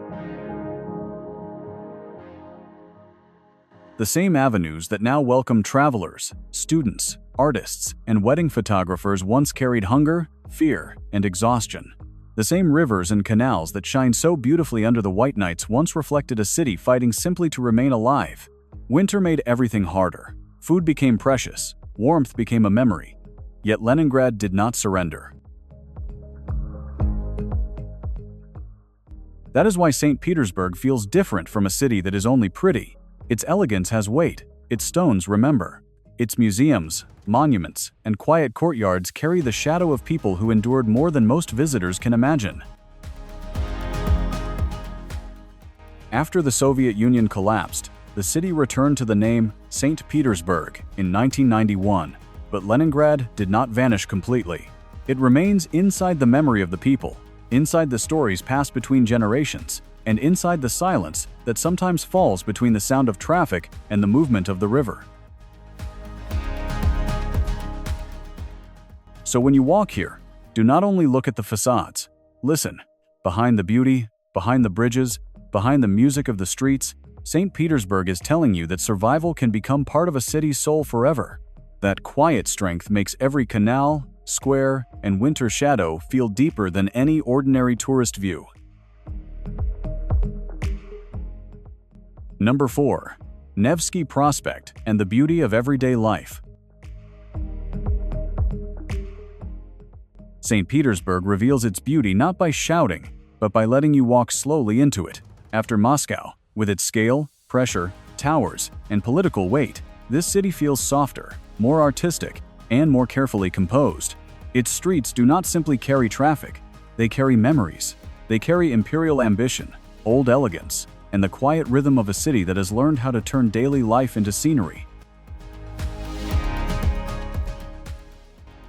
The same avenues that now welcome travelers, students, artists, and wedding photographers once carried hunger, fear, and exhaustion. The same rivers and canals that shine so beautifully under the white nights once reflected a city fighting simply to remain alive. Winter made everything harder. Food became precious. Warmth became a memory. Yet Leningrad did not surrender. That is why St. Petersburg feels different from a city that is only pretty. Its elegance has weight. Its stones remember. Its museums, monuments, and quiet courtyards carry the shadow of people who endured more than most visitors can imagine. After the Soviet Union collapsed, the city returned to the name St. Petersburg in 1991, but Leningrad did not vanish completely. It remains inside the memory of the people, inside the stories passed between generations, and inside the silence that sometimes falls between the sound of traffic and the movement of the river. So when you walk here, do not only look at the facades. Listen. Behind the beauty, behind the bridges, behind the music of the streets, St. Petersburg is telling you that survival can become part of a city's soul forever. That quiet strength makes every canal, square, and winter shadow feel deeper than any ordinary tourist view. Number 4. Nevsky Prospect and the beauty of everyday life. St. Petersburg reveals its beauty not by shouting, but by letting you walk slowly into it. After Moscow, with its scale, pressure, towers, and political weight, this city feels softer, more artistic, and more carefully composed. Its streets do not simply carry traffic, they carry memories. They carry imperial ambition, old elegance, and the quiet rhythm of a city that has learned how to turn daily life into scenery.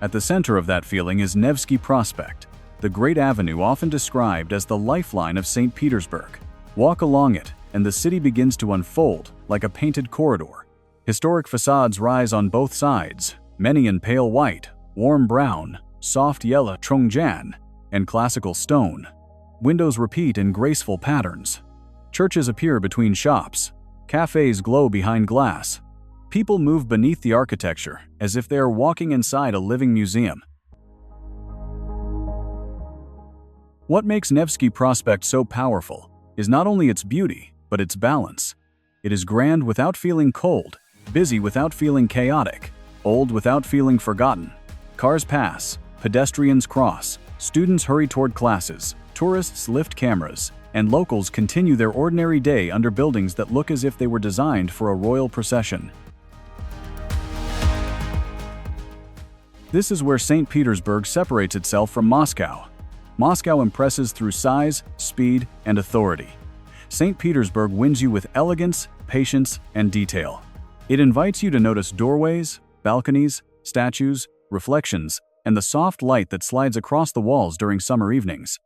At the center of that feeling is Nevsky Prospect, the great avenue often described as the lifeline of St. Petersburg. Walk along it, and the city begins to unfold like a painted corridor. Historic facades rise on both sides, many in pale white, warm brown, soft yellow Chongjan, and classical stone. Windows repeat in graceful patterns. Churches appear between shops. Cafes glow behind glass. People move beneath the architecture as if they are walking inside a living museum. What makes Nevsky Prospect so powerful is not only its beauty, but its balance. It is grand without feeling cold, busy without feeling chaotic, old without feeling forgotten. Cars pass, pedestrians cross, students hurry toward classes, tourists lift cameras, and locals continue their ordinary day under buildings that look as if they were designed for a royal procession. This is where St. Petersburg separates itself from Moscow. Moscow impresses through size, speed, and authority. St. Petersburg wins you with elegance, patience, and detail. It invites you to notice doorways, balconies, statues, reflections, and the soft light that slides across the walls during summer evenings.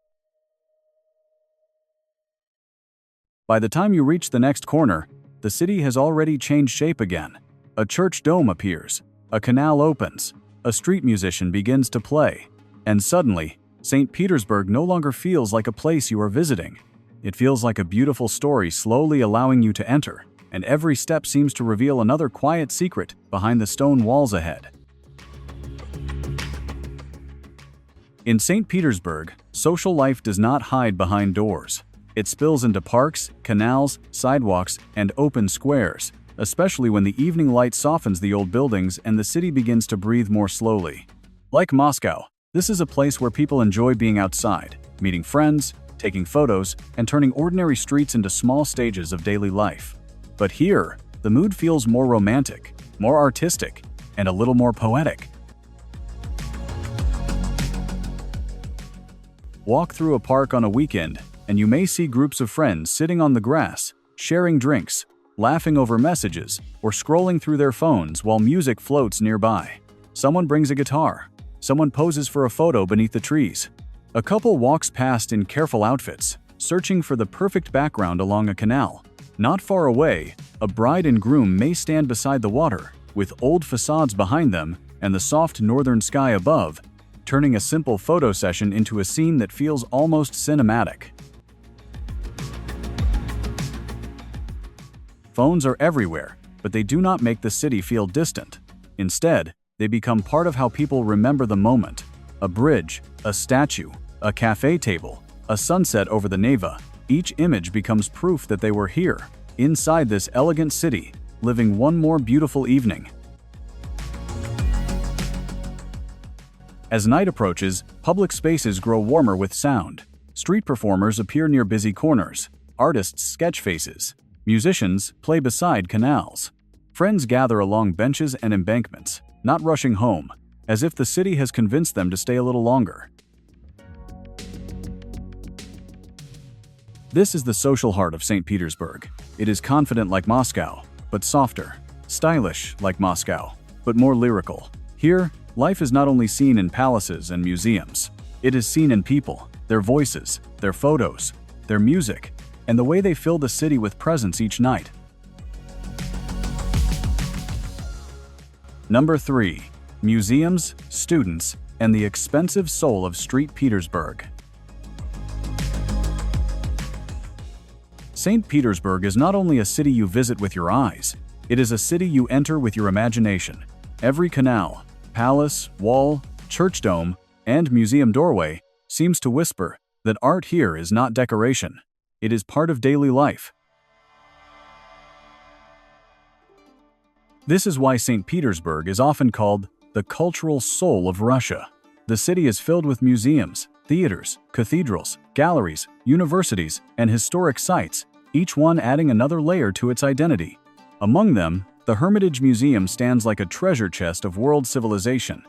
By the time you reach the next corner, the city has already changed shape again. A church dome appears, a canal opens, a street musician begins to play, and suddenly, St. Petersburg no longer feels like a place you are visiting. It feels like a beautiful story slowly allowing you to enter, and every step seems to reveal another quiet secret behind the stone walls ahead. In St. Petersburg, social life does not hide behind doors. It spills into parks, canals, sidewalks, and open squares, especially when the evening light softens the old buildings and the city begins to breathe more slowly. Like Moscow, this is a place where people enjoy being outside, meeting friends, taking photos, and turning ordinary streets into small stages of daily life. But here, the mood feels more romantic, more artistic, and a little more poetic. Walk through a park on a weekend, and you may see groups of friends sitting on the grass, sharing drinks, laughing over messages, or scrolling through their phones while music floats nearby. Someone brings a guitar. Someone poses for a photo beneath the trees. A couple walks past in careful outfits, searching for the perfect background along a canal. Not far away, a bride and groom may stand beside the water, with old facades behind them and the soft northern sky above, turning a simple photo session into a scene that feels almost cinematic. Phones are everywhere, but they do not make the city feel distant. Instead, they become part of how people remember the moment. A bridge, a statue, a cafe table, a sunset over the Neva. Each image becomes proof that they were here, inside this elegant city, living one more beautiful evening. As night approaches, public spaces grow warmer with sound. Street performers appear near busy corners. Artists sketch faces. Musicians play beside canals. Friends gather along benches and embankments, not rushing home, as if the city has convinced them to stay a little longer. This is the social heart of St. Petersburg. It is confident like Moscow, but softer. Stylish like Moscow, but more lyrical. Here, life is not only seen in palaces and museums. It is seen in people, their voices, their photos, their music, and the way they fill the city with presence each night. Number 3. Museums, students, and the expensive soul of St. Petersburg. St. Petersburg is not only a city you visit with your eyes, it is a city you enter with your imagination. Every canal, palace, wall, church dome, and museum doorway seems to whisper that art here is not decoration. It is part of daily life. This is why St. Petersburg is often called the cultural soul of Russia. The city is filled with museums, theaters, cathedrals, galleries, universities, and historic sites, each one adding another layer to its identity. Among them, the Hermitage Museum stands like a treasure chest of world civilization.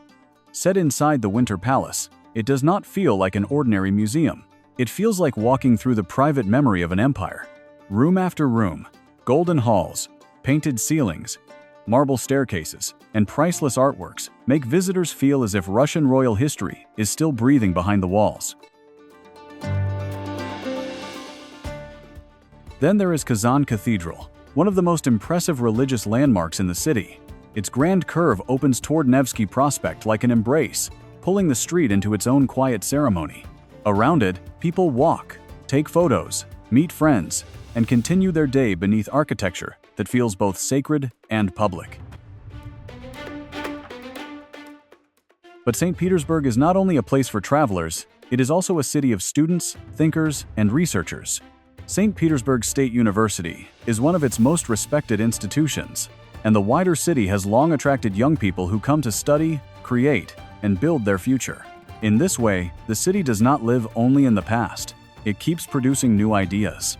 Set inside the Winter Palace, it does not feel like an ordinary museum. It feels like walking through the private memory of an empire. Room after room, golden halls, painted ceilings, marble staircases, and priceless artworks make visitors feel as if Russian royal history is still breathing behind the walls. Then there is Kazan Cathedral, one of the most impressive religious landmarks in the city. Its grand curve opens toward Nevsky Prospect like an embrace, pulling the street into its own quiet ceremony. Around it, people walk, take photos, meet friends, and continue their day beneath architecture that feels both sacred and public. But St. Petersburg is not only a place for travelers, it is also a city of students, thinkers, and researchers. St. Petersburg State University is one of its most respected institutions, and the wider city has long attracted young people who come to study, create, and build their future. In this way, the city does not live only in the past, it keeps producing new ideas.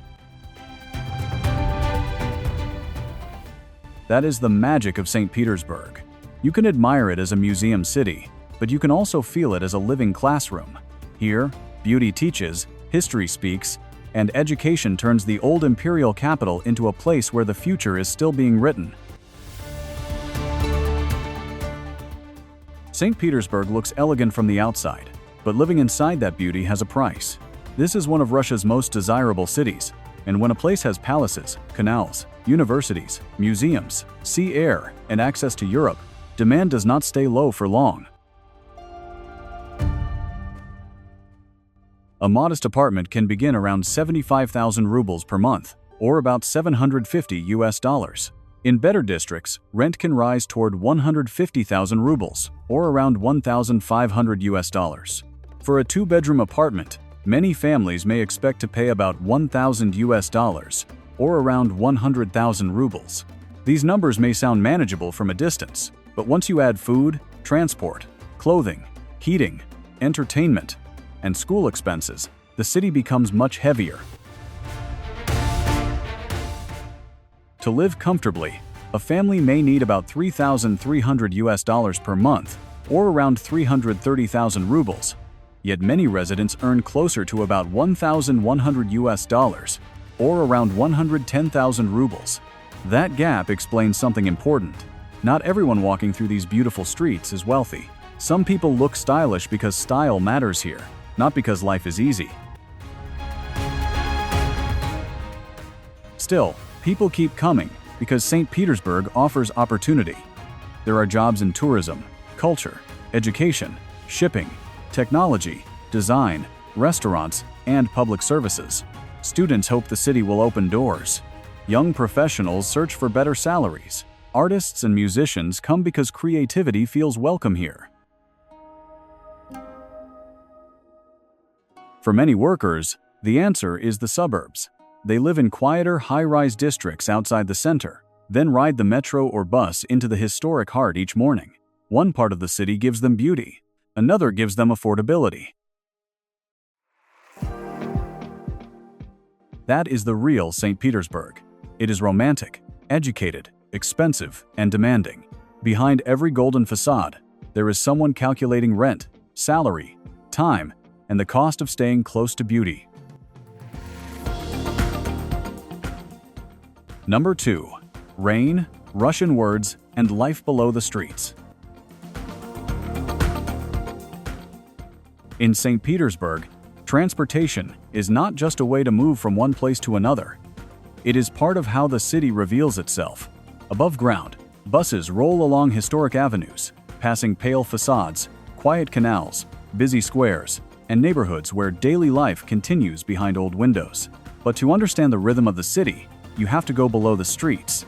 That is the magic of St. Petersburg. You can admire it as a museum city, but you can also feel it as a living classroom. Here, beauty teaches, history speaks, and education turns the old imperial capital into a place where the future is still being written. St. Petersburg looks elegant from the outside, but living inside that beauty has a price. This is one of Russia's most desirable cities, and when a place has palaces, canals, universities, museums, sea air, and access to Europe, demand does not stay low for long. A modest apartment can begin around 75,000 rubles per month, or about $750. In better districts, rent can rise toward 150,000 rubles, or around $1,500. For a two-bedroom apartment, many families may expect to pay about $1,000, or around 100,000 rubles. These numbers may sound manageable from a distance, but once you add food, transport, clothing, heating, entertainment, and school expenses, the city becomes much heavier. To live comfortably, a family may need about $3,300 per month, or around 330,000 rubles. Yet many residents earn closer to about $1,100, or around 110,000 rubles. That gap explains something important. Not everyone walking through these beautiful streets is wealthy. Some people look stylish because style matters here, not because life is easy. Still, people keep coming because St. Petersburg offers opportunity. There are jobs in tourism, culture, education, shipping, technology, design, restaurants, and public services. Students hope the city will open doors. Young professionals search for better salaries. Artists and musicians come because creativity feels welcome here. For many workers, the answer is the suburbs. They live in quieter, high-rise districts outside the center, then ride the metro or bus into the historic heart each morning. One part of the city gives them beauty, another gives them affordability. That is the real St. Petersburg. It is romantic, educated, expensive, and demanding. Behind every golden facade, there is someone calculating rent, salary, time, and the cost of staying close to beauty. Number 2. Rain, Russian words, and life below the streets. In St. Petersburg, transportation is not just a way to move from one place to another. It is part of how the city reveals itself. Above ground, buses roll along historic avenues, passing pale facades, quiet canals, busy squares, and neighborhoods where daily life continues behind old windows. But to understand the rhythm of the city, you have to go below the streets.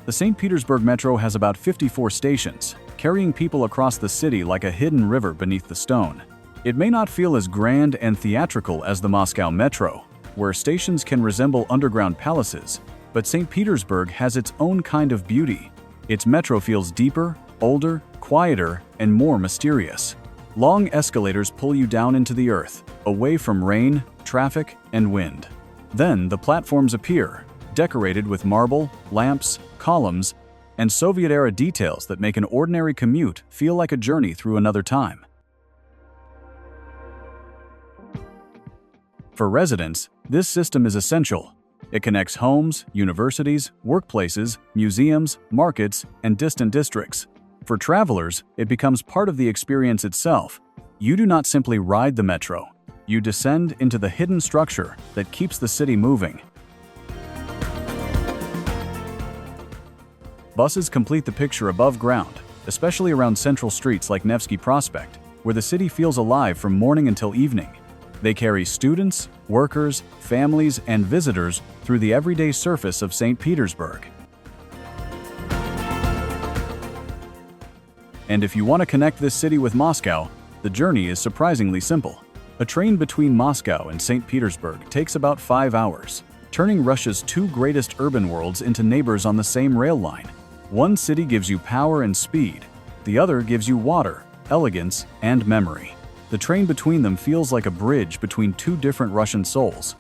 The St. Petersburg Metro has about 54 stations, carrying people across the city like a hidden river beneath the stone. It may not feel as grand and theatrical as the Moscow Metro, where stations can resemble underground palaces, but St. Petersburg has its own kind of beauty. Its metro feels deeper, older, quieter, and more mysterious. Long escalators pull you down into the earth, away from rain, traffic, and wind. Then the platforms appear, decorated with marble, lamps, columns, and Soviet-era details that make an ordinary commute feel like a journey through another time. For residents, this system is essential. It connects homes, universities, workplaces, museums, markets, and distant districts. For travelers, it becomes part of the experience itself. You do not simply ride the metro. You descend into the hidden structure that keeps the city moving. Buses complete the picture above ground, especially around central streets like Nevsky Prospect, where the city feels alive from morning until evening. They carry students, workers, families, and visitors through the everyday surface of St. Petersburg. And if you want to connect this city with Moscow, the journey is surprisingly simple. A train between Moscow and St. Petersburg takes about 5 hours, turning Russia's two greatest urban worlds into neighbors on the same rail line. One city gives you power and speed, the other gives you water, elegance, and memory. The train between them feels like a bridge between two different Russian souls.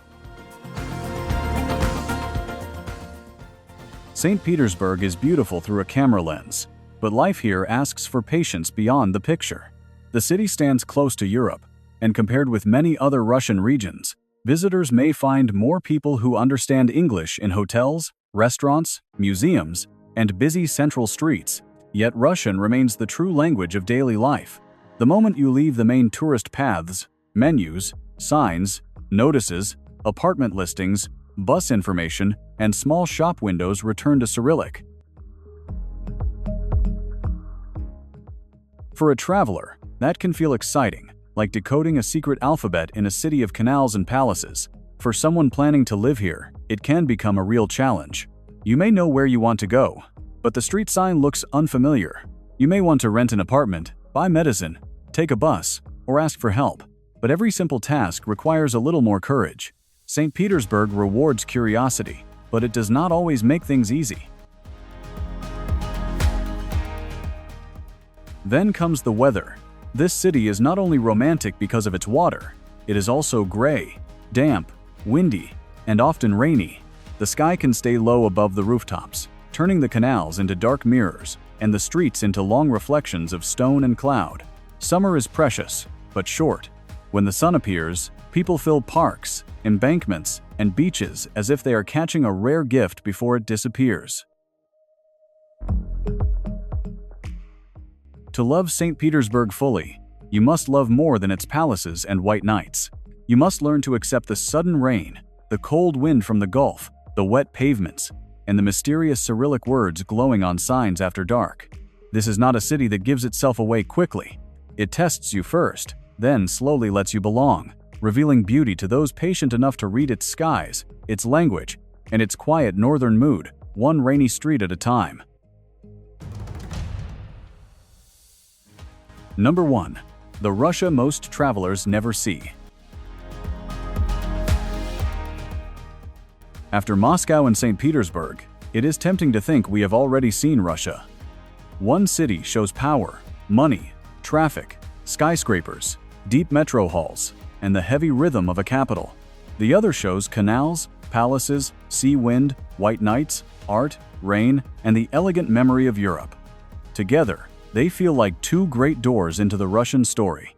St. Petersburg is beautiful through a camera lens, but life here asks for patience beyond the picture. The city stands close to Europe, and compared with many other Russian regions, visitors may find more people who understand English in hotels, restaurants, museums, and busy central streets, yet Russian remains the true language of daily life. The moment you leave the main tourist paths, menus, signs, notices, apartment listings, bus information, and small shop windows return to Cyrillic. For a traveler, that can feel exciting, like decoding a secret alphabet in a city of canals and palaces. For someone planning to live here, it can become a real challenge. You may know where you want to go, but the street sign looks unfamiliar. You may want to rent an apartment, buy medicine, take a bus, or ask for help. But every simple task requires a little more courage. St. Petersburg rewards curiosity, but it does not always make things easy. Then comes the weather. This city is not only romantic because of its water, it is also gray, damp, windy, and often rainy. The sky can stay low above the rooftops, turning the canals into dark mirrors and the streets into long reflections of stone and cloud. Summer is precious, but short. When the sun appears, people fill parks, embankments, and beaches as if they are catching a rare gift before it disappears. To love St. Petersburg fully, you must love more than its palaces and white nights. You must learn to accept the sudden rain, the cold wind from the Gulf, the wet pavements, and the mysterious Cyrillic words glowing on signs after dark. This is not a city that gives itself away quickly. It tests you first, then slowly lets you belong, revealing beauty to those patient enough to read its skies, its language, and its quiet northern mood, one rainy street at a time. Number 1. The Russia most travelers never see. After Moscow and St. Petersburg, it is tempting to think we have already seen Russia. One city shows power, money, traffic, skyscrapers, deep metro halls, and the heavy rhythm of a capital. The other shows canals, palaces, sea wind, white nights, art, rain, and the elegant memory of Europe. Together, they feel like two great doors into the Russian story.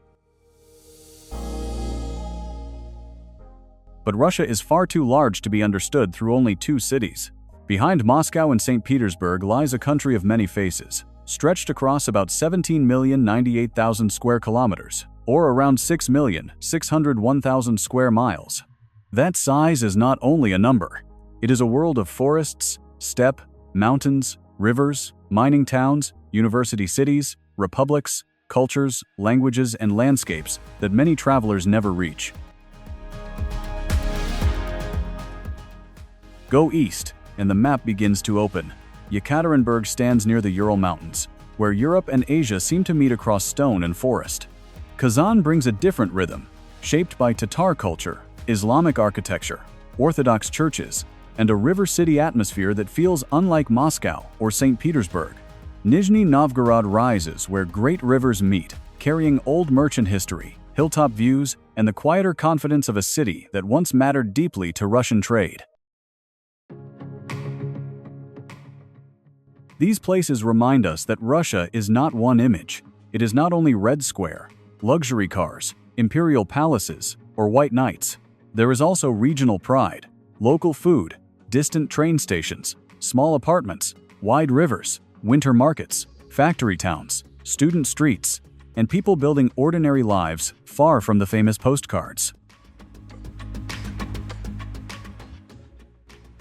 But Russia is far too large to be understood through only two cities. Behind Moscow and St. Petersburg lies a country of many faces, stretched across about 17,098,000 square kilometers, or around 6,601,000 square miles. That size is not only a number. It is a world of forests, steppe, mountains, rivers, mining towns, university cities, republics, cultures, languages, and landscapes that many travelers never reach. Go east, and the map begins to open. Yekaterinburg stands near the Ural Mountains, where Europe and Asia seem to meet across stone and forest. Kazan brings a different rhythm, shaped by Tatar culture, Islamic architecture, Orthodox churches, and a river city atmosphere that feels unlike Moscow or St. Petersburg. Nizhny Novgorod rises where great rivers meet, carrying old merchant history, hilltop views, and the quieter confidence of a city that once mattered deeply to Russian trade. These places remind us that Russia is not one image. It is not only Red Square, luxury cars, imperial palaces, or white knights. There is also regional pride, local food, distant train stations, small apartments, wide rivers, winter markets, factory towns, student streets, and people building ordinary lives far from the famous postcards.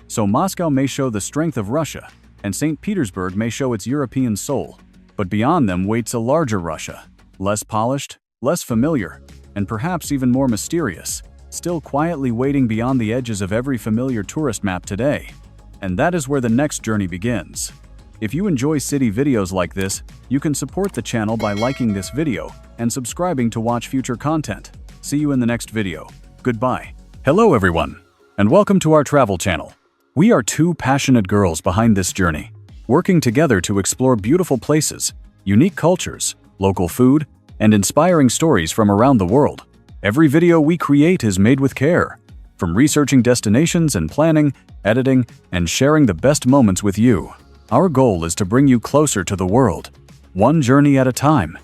So Moscow may show the strength of Russia, and St. Petersburg may show its European soul, but beyond them waits a larger Russia, less polished, less familiar, and perhaps even more mysterious, still quietly waiting beyond the edges of every familiar tourist map today. And that is where the next journey begins. If you enjoy city videos like this, you can support the channel by liking this video and subscribing to watch future content. See you in the next video. Goodbye. Hello everyone, and welcome to our travel channel. We are two passionate girls behind this journey, working together to explore beautiful places, unique cultures, local food, and inspiring stories from around the world. Every video we create is made with care, from researching destinations and planning, editing, and sharing the best moments with you. Our goal is to bring you closer to the world, one journey at a time,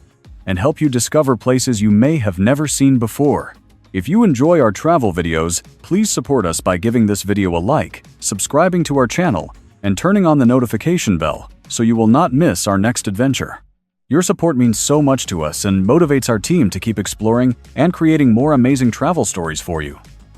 and help you discover places you may have never seen before. If you enjoy our travel videos, please support us by giving this video a like, subscribing to our channel, and turning on the notification bell so you will not miss our next adventure. Your support means so much to us and motivates our team to keep exploring and creating more amazing travel stories for you.